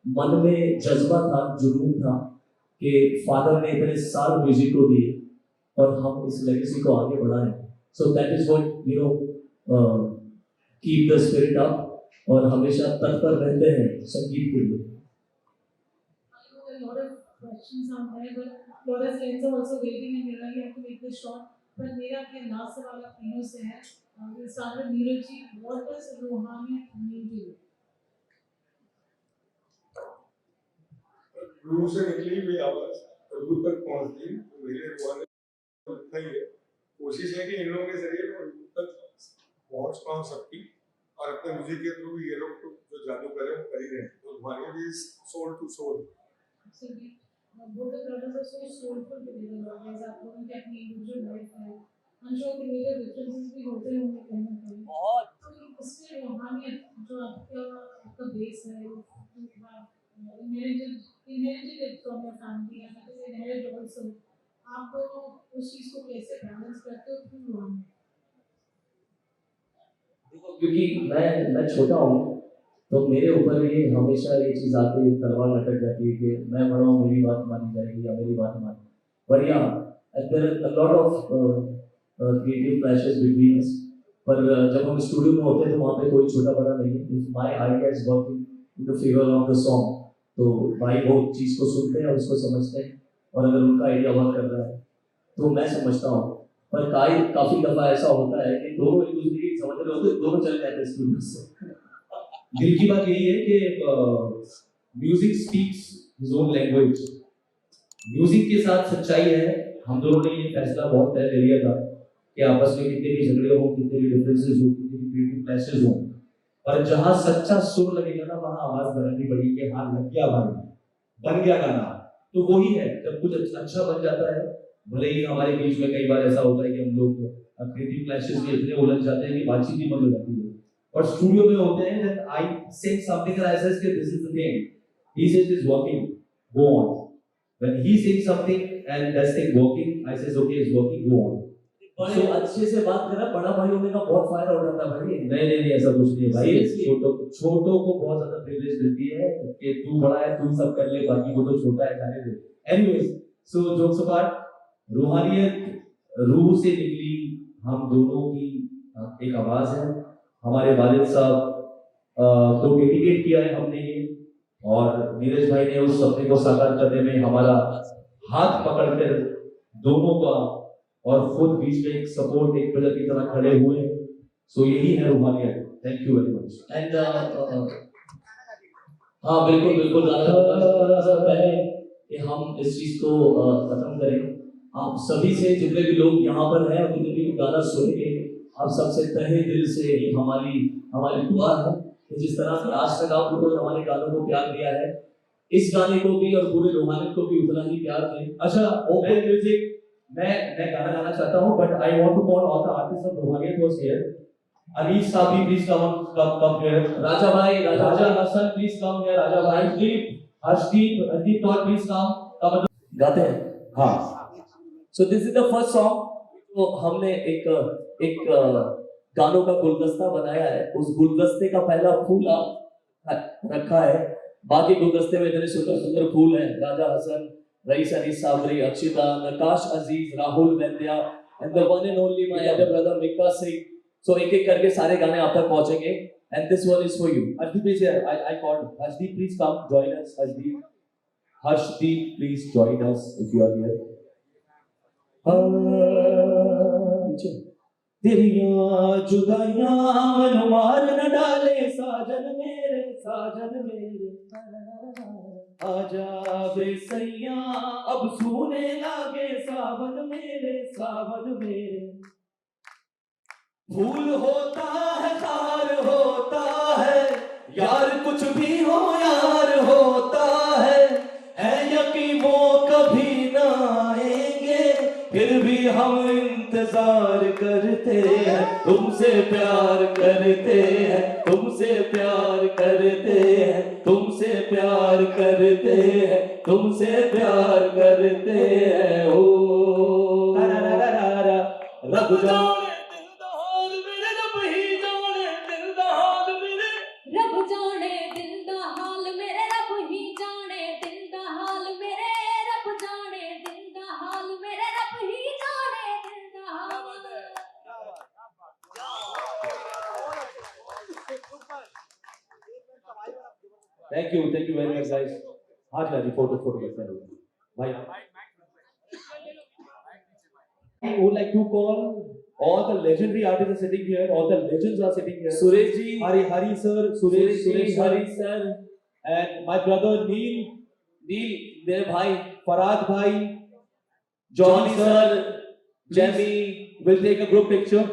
मन में जज्बा था, जुनून था कि फादर ने इतने साल म्यूजिक को दिए और हम इस लेगेसी को आगे बढ़ाएं। So that is what you know keep the spirit up और हमेशा तत्पर रहते हैं संगीत के लिए। पर मेरा अपने लास्ट सवाल आप तीनों से है। सारे Neeraj ji, what does Ruhaniyat mean to you? रूह से निकली हुई आवाज रूह तक पहुंचती, तो मेरे रूहानियत ही है। कोशिश है कि इन लोगों के जरिए मैं रूह तक पहुंच पाऊं सबकी, और अपने म्यूजिक के थ्रू ये लोग तो जो जादू कर रहे हैं वो कर ही रहे हैं। तो Ruhaniyat is soul to soul. Both the brothers are so soulful together always. आप लोगों की अपनी individual life है। I'm sure कि मेरे differences भी होते होंगे कहीं ना कहीं। बहुत। तो इसमें रूहानियत जो आपका बेस है, inherited it from your family and it is inherited also. आप दोनों उस चीज को कैसे बैलेंस करते हो थ्रू रूहानियत? क्योंकि मैं छोटा हूँ तो मेरे ऊपर ये हमेशा ये चीज़ आती है, तलवार लटक जाती है कि मैं बड़ा हूँ, मेरी बात मानी जाएगी या मेरी बात मानी। पर या there are a lot of creative clashes between us. पर जब हम स्टूडियो में होते हैं तो वहाँ पे कोई छोटा बड़ा नहीं है। If my idea is working in the favour of the song, तो भाई वो चीज़ को सुनते हैं, उसको समझते हैं, और अगर उनका आइडिया वर्क कर रहा है तो मैं समझता हूँ। पर काफ़ी दफ़ा ऐसा होता है कि दोनों एक दूसरे की समझ रहे होते, दोनों चले जाते हैं स्टूडियो से। दिल की बात यही है कि music speaks his own language. Music के साथ सच्चाई है। हम दोनों ने ये फैसला बहुत पहले लिया था कि आपस में कितने भी झगड़े हो, कितने भी डिफरेंसेस हो, कितने भी क्रिएटिव क्लैशेस हो, पर जहां सच्चा सुर लगेगा ना वहां आवाज बढ़नी पड़ेगी कि हाँ लग गया भाई, बन गया गाना। तो वही है, जब कुछ अच्छा बन जाता है, भले ही हमारे बीच में कई बार ऐसा होता है कि हम लोग क्रिएटिव क्लैशेस में इतने उलझ जाते हैं कि बातचीत ही बंद हो जाती है, और स्टूडियो में होते हैं that I say something and I says that this is the thing, he says it's working, go on. When he says something and that's thing working, I says okay it's working, go on. बड़े अच्छे से बात करना, बड़ा भाई होने का बहुत फायदा उठाता है भाई। नहीं ऐसा कुछ नहीं है भाई, छोटों को बहुत ज्यादा प्रिविलेज मिलती है कि तू बड़ा है तू सब कर ले, बाकी वो तो छोटा है जाने दे। एनीवेज, सो जोक्स अपार्ट, रूहानियत रूह से निकली हम दोनों की एक आवाज है। हमारे वालिद साहब को डेडिकेट किया है हमने ये, और नीरज भाई ने उस सपने को साकार करने में हमारा हाथ पकड़कर दोनों का और खुद बीच में एक सपोर्ट, एक पिलर की तरह खड़े हुए। सो यही है Ruhaniyat. Thank you very much. And हाँ बिल्कुल पहले कि हम इस चीज को खत्म करें, आप सभी से जितने भी लोग यहाँ पर हैं, जितने भी गाना सुनेंगे, आप सबसे तहे दिल से हमारी दुआ है कि जिस तरह से आज तक आप लोगों ने हमारे गानों को प्यार दिया है, इस गाने को भी और पूरे रूहानियत को भी उतना ही प्यार दें। अच्छा, ओपन म्यूजिक मैं गाना गाना चाहता हूँ, but I want to call all the artist of Ruhaniyat was here. Ali Sahab please come here. Raja Hasan please come here. Raja भाई, हर्षदीप गॉड प्लीज कम। गाते हैं हाँ। So this is the first song, तो हमने एक गानों का गुलदस्ता बनाया है। उस गुलदस्ते का पहला फूल आप रखा है, बाकी गुलदस्ते में इतने सुंदर फूल हैं। Raja Hasan, Rais Ali Sabri, Akshita, Nakash Aziz, Rahul Vaidya and the one and only my other brother Mika Singh. सो एक एक करके सारे गाने आप तक पहुंचेंगे, and this one is for you. Harshdeep please here, I called Harshdeep, please come join us. Harshdeep please join us if you are here. तेरियां जुदाइयां मन मार न डाले साजन मेरे आजा बे सैया अब सूने लागे सावन मेरे। फूल होता है खार होता है यार, कुछ भी हो यार होता है यकीन वो कभी ना आएंगे, फिर भी हम इंतजार करते हैं, तुमसे प्यार करते हैं, तुमसे प्यार करते हैं, तुमसे प्यार करते हैं, तुमसे प्यार करते हैं। ओ रब जाने दिल दा हाल मेरे, रब ही जाने दिल दा हाल मेरे, रब जाने दिल दा हाल मेरे, रब ही जाने दिल दा हाल मेरे, रब जाने दिल दा हाल मेरे, रब ही जाने दिल दा हाल। Thank you very much guys. हाथ ला जी, फोटो करते हैं भाई। I would like to call all the legendary artists are sitting here, all the legends are sitting here. Suresh ji, Hari sir, Suresh Hari sir, and my brother Neil, मेरे भाई Farad bhai, Johnny sir, Jamie will take a group picture.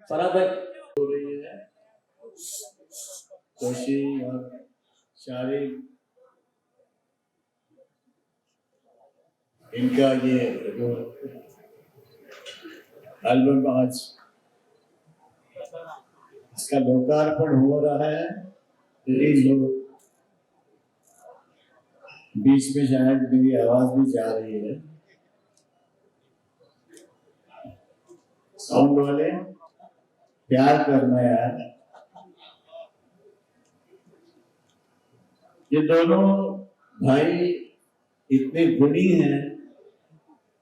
फराद भाई, तोशी और शारिब, इनका ये album आज इसका लोकार्पण हो रहा है। रिलीज हो, बीच में शायद मेरी आवाज भी जा रही है। साउंड वाले प्यार करना यार। ये दोनों भाई इतने गुणी हैं,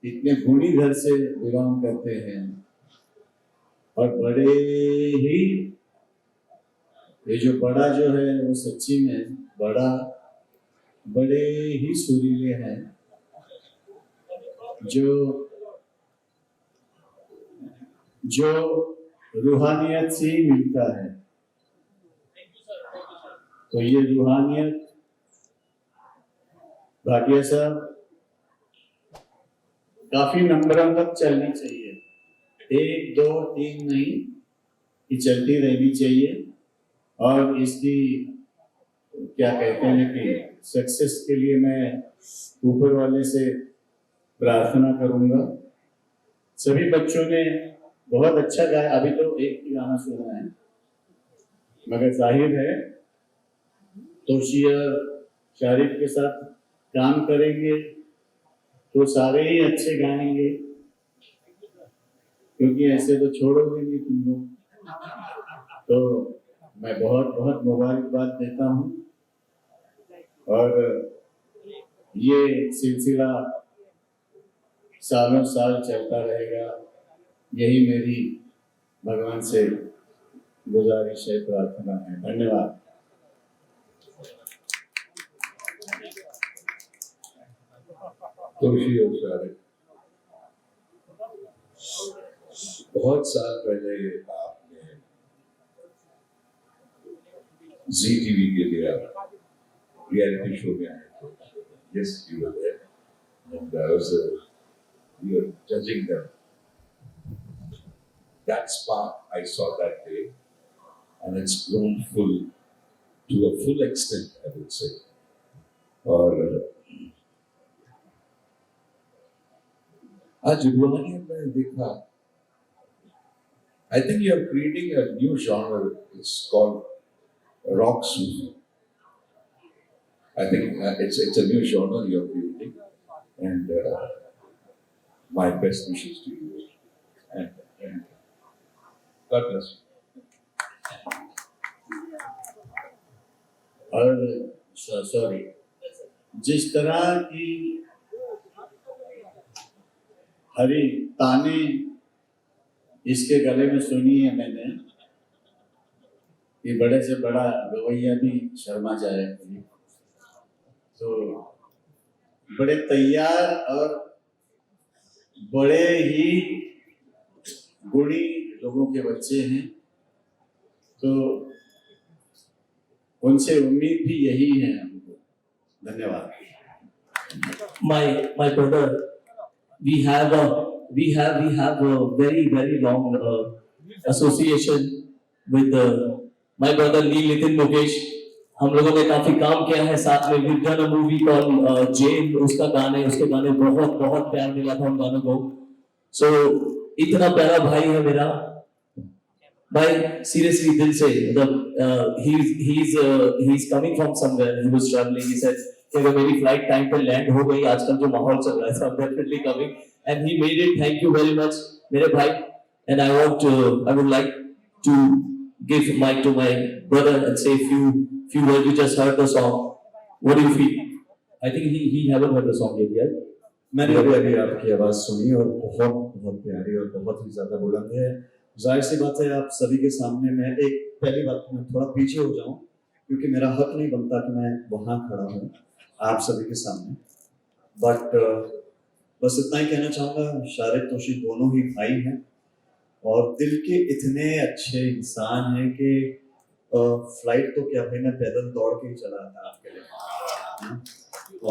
इतने गुणी घर से बिलोंग करते हैं, और बड़े ही ये जो बड़ा जो है वो सच्ची में बड़े ही सुरीले हैं। जो रूहानियत से ही मिलता है। तो ये रूहानियत भाटिया साहब काफी नंबरों तक चलनी चाहिए, 1 2 3 नहीं, ये चलती रहनी चाहिए। और इसकी क्या कहते हैं कि सक्सेस के लिए मैं ऊपर वाले से प्रार्थना करूंगा। सभी बच्चों ने बहुत अच्छा गाया, अभी तो एक ही गाना सुना है, मगर जाहिर है तोशी और शारिब के साथ काम करेंगे तो सारे ही अच्छे गाएंगे, क्योंकि ऐसे तो छोड़ोगे नहीं तुम लोग। तो मैं बहुत बहुत मुबारकबाद देता हूँ और ये सिलसिला सालों साल चलता रहेगा, यही मेरी भगवान से गुजारिश है, प्रार्थना है। धन्यवाद। तोशी और शारिब, बहुत साल पहले आपने जी टीवी के लिए रियलिटी शो में आए थे। Yes, you were there, and you were judging them. That spark I saw that day, and it's grown to a full extent, I would say. और आज रूहानियत में देखा, I think you are creating a new genre. It's called rock Sufi. I think it's a new genre you are creating, and my best wishes to you. And God bless you. और sorry, जिस तरह की हरी ताने इसके गले में सुनी है मैंने, कि बड़े से बड़ा गवैया भी शर्मा जाए, तो बड़े तैयार और बड़े ही गुणी लोगों के बच्चे हैं, तो उनसे उम्मीद भी यही है हमको। धन्यवाद। My brother, we have a very long association with my brother Nitin Mukesh. हम लोगों ने काफी काम किया है साथ में। We've done a movie called Jail, उसके गाने बहुत प्यार मिला था उन गानों को। So इतना प्यारा भाई है मेरा भाई, सीरियसली दिल से, मतलब he's coming from somewhere, he was traveling, he said कि अगर मेरी फ्लाइट टाइम पे लैंड हो गई, आजकल जो माहौल चल रहा है, so I'm definitely coming, and he made it. Thank you very much मेरे भाई, and I would like to give mic to my brother and say few words. You just heard the song, what do you feel? I think he haven't heard the song yet, right? मैंने अभी आपकी आवाज़ सुनी और बहुत प्यारी और बहुत ही ज़्यादा बुलंद है। जाहिर सी बात है आप सभी के सामने मैं एक पहली बात में थोड़ा पीछे हो जाऊं, क्योंकि मेरा हक नहीं बनता कि मैं वहाँ खड़ा हूँ आप सभी के सामने, बट बस इतना ही कहना चाहूँगा, शारिब तोशी दोनों ही भाई हैं और दिल के इतने अच्छे इंसान हैं कि फ्लाइट तो क्या भाई, मैं पैदल दौड़ के ही चला था आपके लिए,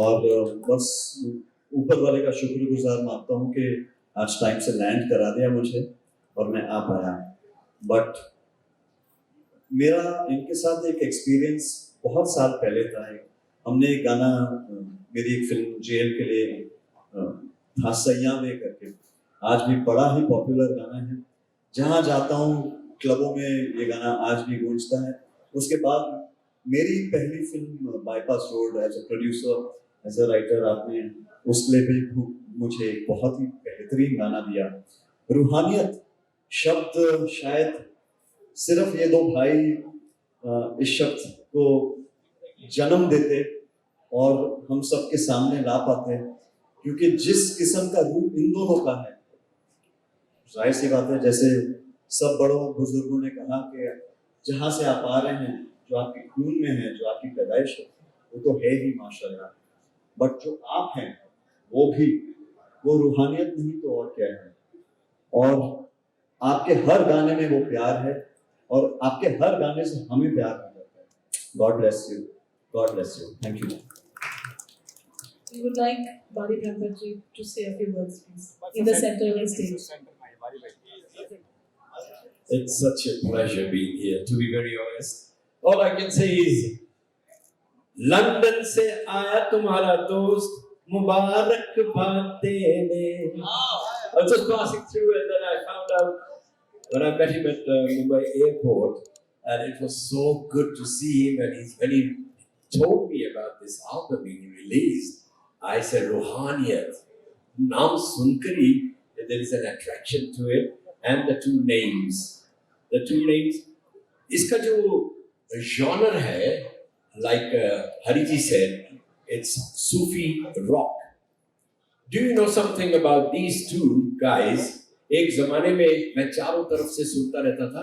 और बस ऊपर वाले का शुक्रगुजार मानता हूँ कि आज टाइम से लैंड करा दिया मुझे और मैं आ पाया। बट मेरा इनके साथ एक एक्सपीरियंस बहुत साल पहले था। हमने एक गाना मेरी एक फिल्म जेल के लिए था, सैयावे करके, आज भी बड़ा ही पॉपुलर गाना है, जहाँ जाता हूँ क्लबों में ये गाना आज भी गूंजता है। उसके बाद मेरी पहली फिल्म Bypass Road, as a producer, as a writer, आपने उसके लिए भी मुझे बहुत ही बेहतरीन गाना दिया। रूहानियत शब्द शायद सिर्फ ये दो भाई इस शब्द को जन्म देते और हम सबके सामने ला पाते, क्योंकि जिस किस्म का रूप इन दोनों का है, जाहिर सी बात है, जैसे सब बड़ों बुजुर्गों ने कहा कि जहाँ से आप आ रहे हैं, जो आपके खून में है, जो आपकी पैदाइश है, वो तो है ही माशाल्लाह, बट जो आप हैं वो रूहानियत नहीं तो और क्या है। और आपके हर गाने में वो प्यार है और आपके हर गाने से हमें प्यार हो जाता है। God bless you, God bless you, thank you. We would like Bali Brahmaji to say a few words, please, in the center of the stage. It's such a pleasure being here, to be very honest. All I can say is, London से आया तुम्हारा दोस्त मुबारक देने. I was just passing through and then I found out when I met him at Mumbai airport, and it was so good to see him. And when he told me about this album being released, I said, Ruhaniyat, naam sunkar hi, there is an attraction to it, and the two names. इसका जो genre है, like Hariji said, it's Sufi rock. Do you know something about these two guys? एक जमाने में मैं चारों तरफ से सुनता रहता था,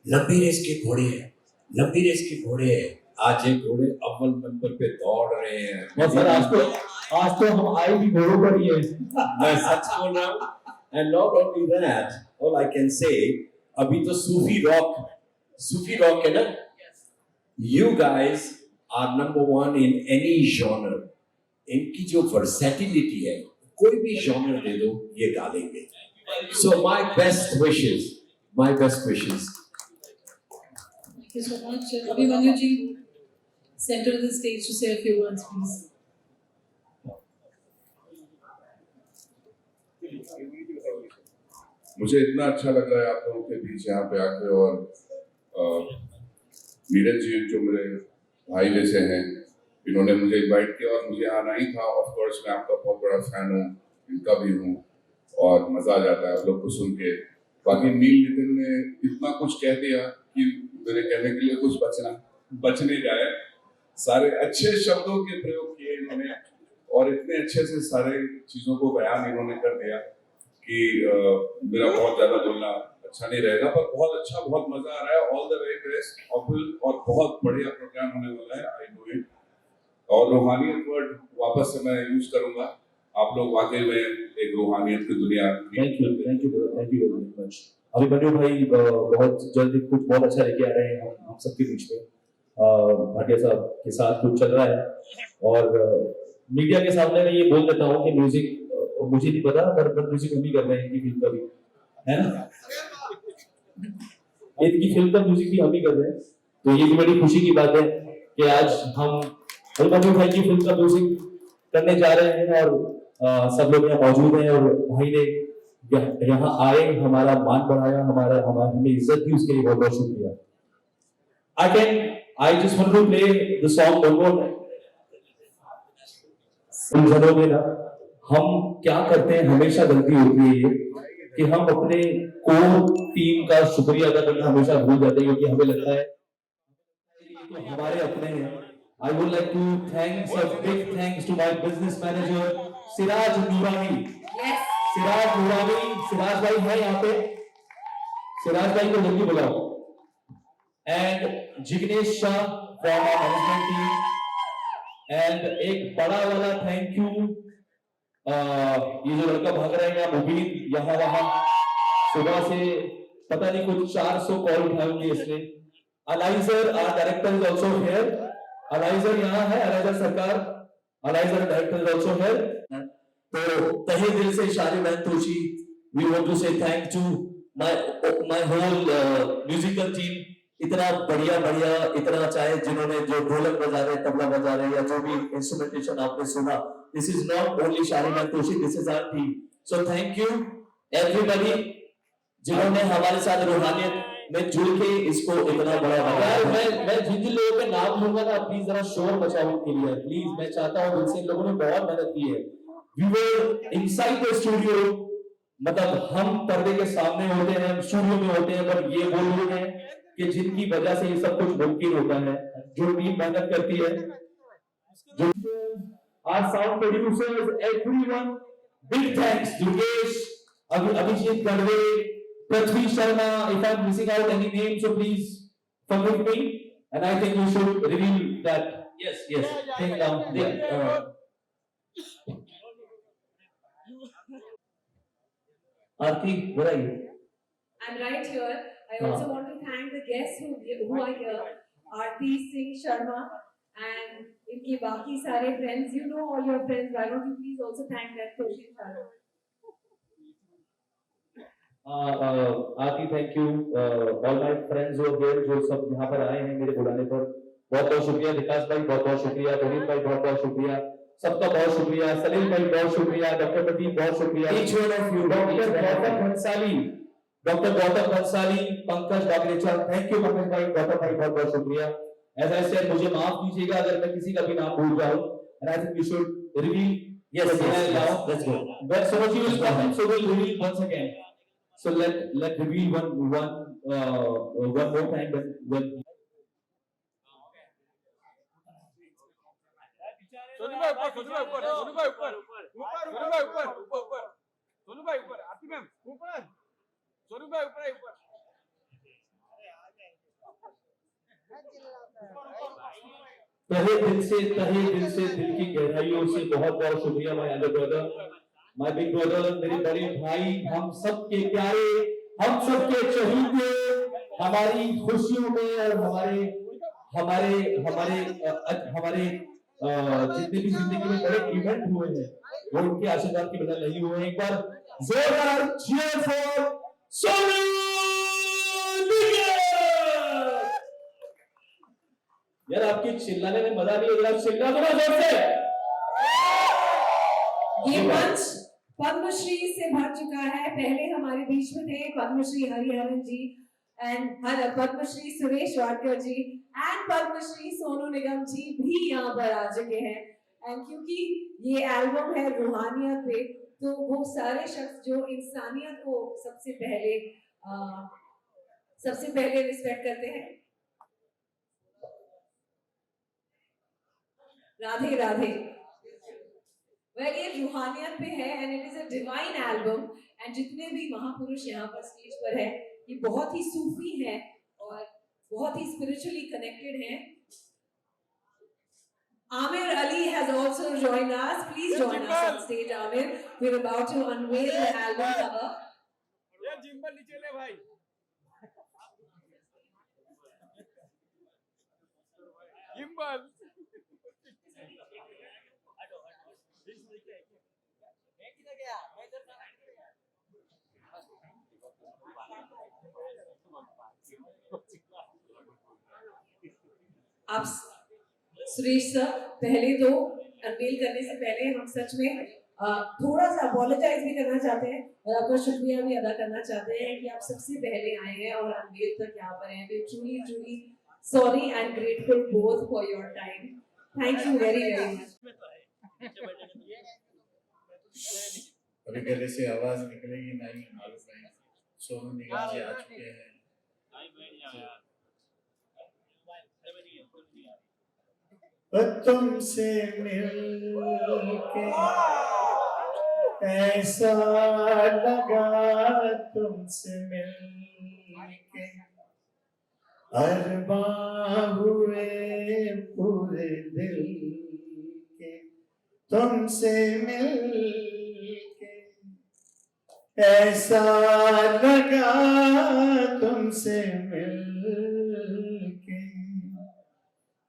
लंबी रेस के घोड़े हैं, आज ये घोड़े अव्वल नंबर पे दौड़ रहे हैं. सर आज तो हम आए भी घोड़ों पर ही हैं. मैं सच बोल रहा हूँ. And not only that, all I can say, अभी तो सूफी रॉक है ना. You guys are number one in any genre. इनकी जो versatility है, कोई भी genre दे दो, ये डालेंगे. So my best wishes. Thank you so much. Abhimanyu ji, center of the stage to say a few words, please. मुझे इतना अच्छा लग रहा है आप लोगों के बीच यहाँ पे आके, और नीरज जी जो मेरे भाई जैसे हैं, इन्होंने मुझे इनवाइट किया और मुझे आना ही था. ऑफ कोर्स मैं आपका बहुत बड़ा फैन हूँ, इनका भी हूँ, और मज़ा आ जाता है आप लोग को सुन के. बाकी नील नितिन ने इतना कुछ कह दिया कि मेरे कहने के लिए कुछ बच नहीं जाए. सारे अच्छे शब्दों के प्रयोग किए इन्होंने, और इतने अच्छे से सारे चीज़ों को बयान इन्होंने कर दिया कि मेरा बहुत ज़्यादा बोलना अच्छा नहीं रहेगा, पर बहुत अच्छा, बहुत मज़ा आ रहा है. ऑल द वेरी बेस्ट, और बहुत बढ़िया प्रोग्राम होने वाला है, आई नो इट. और रूहानियत वर्ड वापस से मैं यूज करूंगा. आप लोग वाकई में एक रूहानियत की दुनिया. Thank you very much. Abhimanyu भाई बहुत जल्दी कुछ बहुत अच्छा लेके आ रहे हैं हम सबके बीच में. भाटिया साहब के साथ कुछ चल रहा है, और मीडिया के सामने मैं ये बोल देता हूँ कि म्यूजिक मुझे नहीं पता, पर म्यूजिक हम ही कर रहे हैं इनकी फिल्म का भी, है ना. इनकी फिल्म का म्यूजिक भी हम ही कर रहे हैं, तो ये भी बड़ी खुशी की बात है कि आज हम अभिमन्यु भाई की फिल्म का म्यूजिक करने जा रहे हैं, और सब लोग यहाँ मौजूद हैं, और भाई ने यहाँ आए, हमारा मान बढ़ाया, हमें इज्जत दी, उसके लिए बहुत बहुत शुक्रिया. I just want to play the song one more time. उलझनों में ना हम क्या करते हैं, हमेशा गलती होती है ये कि हम अपने कोर टीम का शुक्रिया अदा करना हमेशा भूल जाते हैं, क्योंकि हमें लगता है कि हमारे अपने हैं. I would like to thank a big thanks to my business manager Siraj नूरानी. सिराज भाई है यहाँ पे, सिराज भाई को जल्दी बुलाओ. And Jignesh Shah from our management team. And एक बड़ा वाला थैंक यू, ये जो लड़का भाग रहा है यहाँ, मुबीन, यहाँ वहाँ सुबह से पता नहीं कुछ 400 कॉल उठाए होंगे इसने. अलाइजर our director is also here. अलाइजर यहाँ है, अलाइजर सरकार, अलाइजर डायरेक्टर इज आल्सो हियर. तो तहे दिल से Sharib Toshi, we want to say thank to my whole musical team. इतना बढ़िया इतना, चाहे जिन्होंने जो ढोलक बजा रहे, तबला बजा रहे, या जो भी इंस्ट्रूमेंटेशन आपने सुना, this is not only Sharib Toshi, this is our team. So thank you everybody जिन्होंने हमारे साथ रूहानियत में जुड़ के इसको इतना बड़ा बनाया. मैं जिन लोगों के नाम लूंगा ना, प्लीज जरा शोर मचाओ उनके लिए, प्लीज. मैं चाहता हूँ उनसे, इन लोगों ने बहुत मेहनत की है. We were inside the studio, मतलब हम पर्दे के सामने होते हैं, स्टूडियो में होते हैं, पर ये वो लोग हैं कि जिनकी वजह से ये सब कुछ मुमकिन होता है, जो टीम मेहनत करती है, जो our sound producers, everyone, big thanks. Yogesh, Abhijit Gadve, Prithvi Sharma. If I'm missing out any name, so please forgive me. And I think we should reveal that. Yes. Thing down. Arti, where are you? I'm right here. I also want to thank the guests who are here, Arti, Singh, Sharma, and इनके बाकी सारे friends, you know all your friends, why don't you please also thank them, Toshi and Shaarib. Aarti, thank you. All my friends हो गए जो सब यहाँ पर आए हैं मेरे बुलाने पर, बहुत बहुत शुक्रिया। विकास भाई बहुत बहुत शुक्रिया, रोहित भाई बहुत बहुत शुक्रिया, सबका बहुत शुक्रिया। सलीम भाई बहुत शुक्रिया, डॉक्टर प्रदीप बहुत शुक्रिया, doctor Gautam Bansali, Pankaj Bagrecha, thank you Pankaj भाई, गौतम भाई बहुत बहुत शुक्रिया। एज आई सेड, मुझे माफ कीजिएगा अगर मैं किसी का भी नाम भूल जाऊं, and I think we should reveal. Yes, let's go, but सोची will come, so will reveal once again. So let reveal one more time when Sonu भाई ऊपर, सोनू भाई ऊपर, सोनू भाई ऊपर, सोनू भाई ऊपर, ऊपर, सोनू भाई ऊपर, आरती मैम ऊपर, सोनू भाई ऊपर, ऊपर। तहे दिल से दिल की गहराइयों से बहुत बहुत शुक्रिया my Elder brother, my big brother, मेरे बड़े भाई, हम सब के प्यारे, हम सब के चहीते, हमारी खुशियों में और हमारे जितने भी जिंदगी में बड़े इवेंट हुए हैं वो उनके आशीर्वाद की वजह नहीं हुए। एक बार जोरदार चीयर फॉर सोनू निगम। यार आपके चिल्लाने में मजा नहीं, जरा चिल्ला दो ना जोर से। ये मंच पद्मश्री से भर चुका है। पहले हमारे बीच में थे पद्मश्री हरिहरन जी एंड पद्मश्री सुरेश वाडकर जी एंड पद्मश्री सोनू निगम जी भी यहाँ पर आ चुके हैं। एंड क्योंकि ये एल्बम है रूहानियत पे, तो वो सारे शख्स जो इंसानियत को सबसे पहले रिस्पेक्ट करते हैं। राधे राधे। वेल, ये रूहानियत पे है and it is a divine album. And जितने भी महापुरुष यहाँ पर स्टेज पर है, ये बहुत ही सूफी है और बहुत ही स्पिरिचुअली कनेक्टेड है। Amir Ali has also joined us. Please join us on stage, Amir. We're about to unveil the album cover. ये जिम्बल नीचे ले भाई। जिम्बल। आप सुरेश सर, पहले तो अनवेल करने से पहले हम सच में थोड़ा सा अपोलोजाइज भी करना चाहते हैं और आपका शुक्रिया भी अदा करना चाहते हैं कि आप सबसे पहले आए हैं और अनवेल तक यहाँ पर हैं। We truly sorry and grateful both for your time. Thank you very much. अभी गले से आवाज निकलेगी नहीं मालूम नहीं। सोनू निगम जी आ चुके हैं। तुमसे मिलके ऐसा लगा, तुमसे मिलके अरबां हुए पूरे दिल के, तुमसे मिलके ऐसा लगा, तुमसे मिलके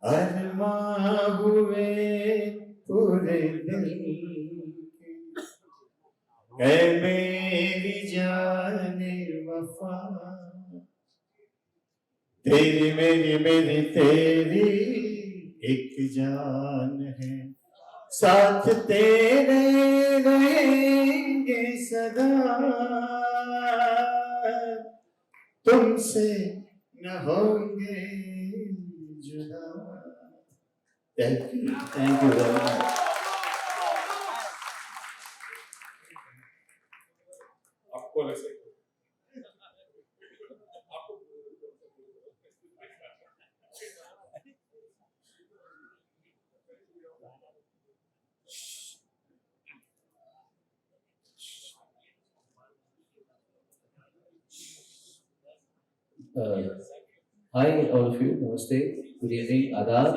अरमां हुए पूरे दिल के। ऐ मेरी जाने वफा, तेरी मेरी तेरी एक जान है, साथ तेरे रहेंगे सदा, तुमसे न होंगे जुदा। Thank you very much. आपको ऐसे हाय ऑल ऑफ यू, नमस्ते, गुड इवनिंग, आदाब।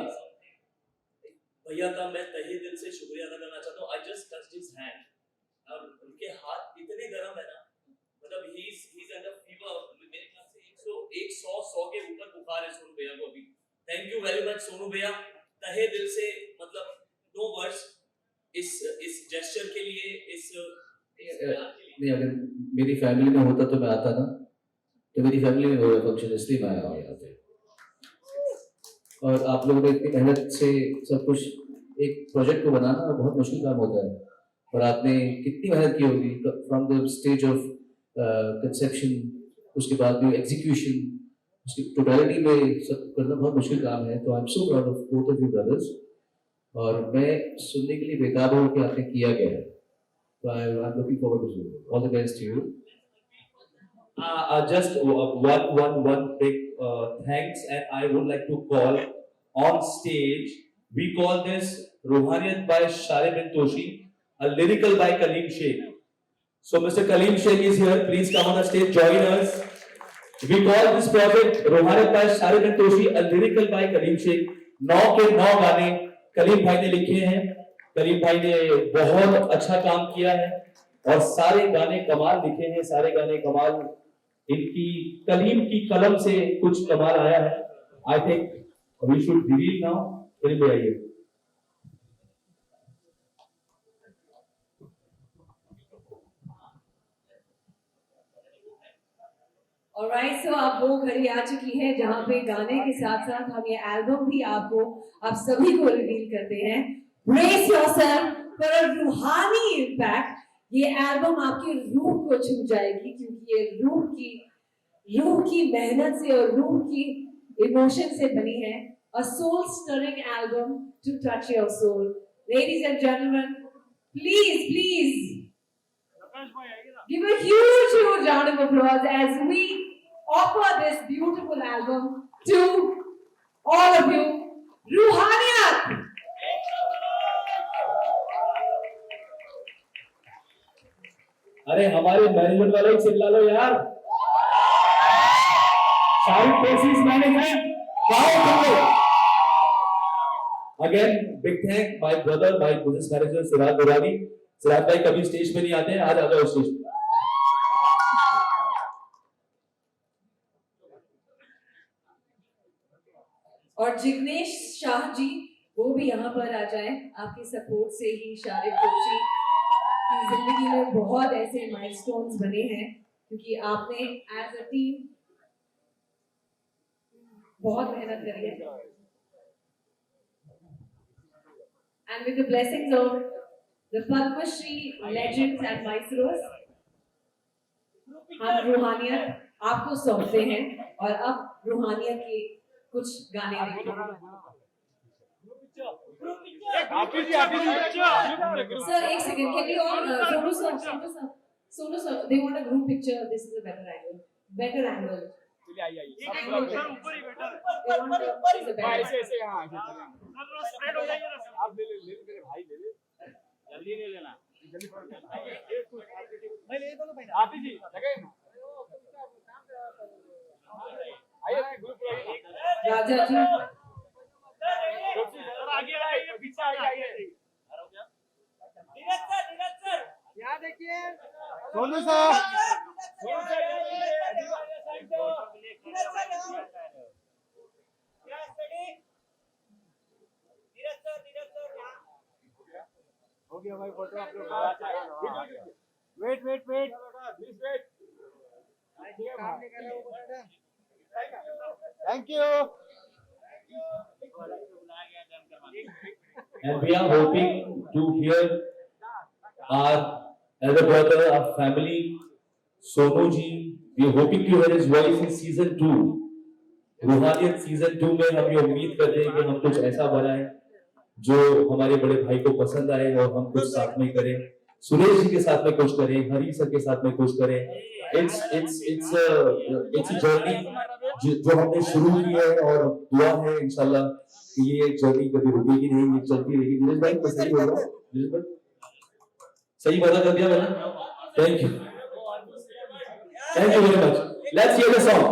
भैया का मैं तहे दिल से शुक्रिया अदा करना चाहता हूँ। I just touched his hand और उनके हाथ इतने गर्म है ना, मतलब ही इज अंडर फीवर। मेरे ख्याल से 100 के ऊपर बुखार है सोनू भैया को अभी। Thank you very much Sonu भैया, तहे दिल से मतलब नो वर्ड्स इस जेस्चर के लिए नहीं, अगर मेरी फैमिली में होता तो मैं आता ना, तो मेरी फैमिली में हो रहा फंक्शन इसलिए मैं आया यहाँ पे। और आप लोगों ने इतनी मेहनत से सब कुछ, एक प्रोजेक्ट को बनाना बहुत मुश्किल काम होता है, और आपने कितनी मेहनत की होगी from the stage of conception, उसके बाद भी एग्जीक्यूशन, उसकी टोटलिटी में सब करना बहुत मुश्किल काम है। तो I am so proud of both of you brothers, और मैं सुनने के लिए बेताब हूँ कि आपने किया क्या है। तो I am looking forward to see all the best to you. Just one big thanks, and I would like to call on stage. We call this Ruhaniyat by Shaarib Toshi, a lyrical by Kaleem Sheikh. So Mr. Kaleem Sheikh is here. Please come on the stage, join us. We call this project Ruhaniyat by Shaarib Toshi, a lyrical by Kaleem Sheikh. 9 के 9 गाने कलीम भाई ने लिखे हैं। कलीम भाई ने बहुत अच्छा काम किया है और सारे गाने कमाल लिखे हैं, सारे गाने कमाल। इनकी कलीम की कलम से कुछ कमाल आया है। I think we should reveal now. Kaleem भाई आइए। ऑलराइट, सो आप वो घड़ी आ चुकी है जहाँ पे गाने के साथ साथ हम ये एल्बम भी आप सभी को रिवील करते हैं। ब्रेस योरसेल्फ फॉर अ रूहानी इम्पैक्ट। ये एल्बम आपकी रूह को छू जाएगी, क्योंकि ये रूह की मेहनत से और रूह की इमोशन से बनी है। A soul stirring album to touch your soul. Ladies and gentlemen, please give a huge round of applause as we offer this beautiful album to all of you. Ruhaniyat! अरे हमारे मैनेजमेंट वाले ही चिल्ला लो यार। Sharib टोशी's management, again big thank my brother, my business manager Siraj Durrani. Siraj भाई कभी stage पे नहीं आते हैं, आज आ जाओ स्टेज पे। और जिग्नेश शाह जी वो भी यहाँ पर आ जाए। आपकी सपोर्ट से ही शारिब टोशी की जिंदगी में बहुत ऐसे माइलस्टोन्स बने हैं, क्योंकि आपने एज अ टीम बहुत मेहनत करी है। And with the blessings of the Padmashri legends and maestros, हम रूहानियत आपको सौंपते हैं। और अब रूहानियत के कुछ गाने देखें। सर एक second, can you all Sonu sir they want a group picture. This is a better angle. ऊपर ही बेटा ऐसे हां स्प्रेड हो जाएगा ना। आप ले मेरे भाई ले जल्दी ले लेना, जल्दी मैं ले दो भाई। आरती जी लगे आइए ग्रुप राजा जी आगे आइए, पीछे आइए। धीरज सर यहाँ देखिए। सोनू सर हो गया भाई फोटो आप लोग। Wait please wait. Thank you. And we are hoping to hear our elder brother, our family, Sonu ji. We are hoping to hear his voice in season 2. रूहानियत season 2 में हम ये उम्मीद करते हैं कि हम कुछ ऐसा बनाएं जो हमारे बड़े भाई को पसंद आए और हम कुछ साथ में करें। सुरेश जी के साथ में कुछ करें, हरी सर के साथ में कुछ करें। It's a journey जो हमने शुरू की है, और दुआ है इंशाल्लाह कि ये जर्नी कभी रुकेगी नहीं, ये चलती रहेगी। नीरज भाई मैं सही बोल रहा हूँ? नीरज भाई सही बता कर दिया मैंने? Thank you very much. Let's hear the song.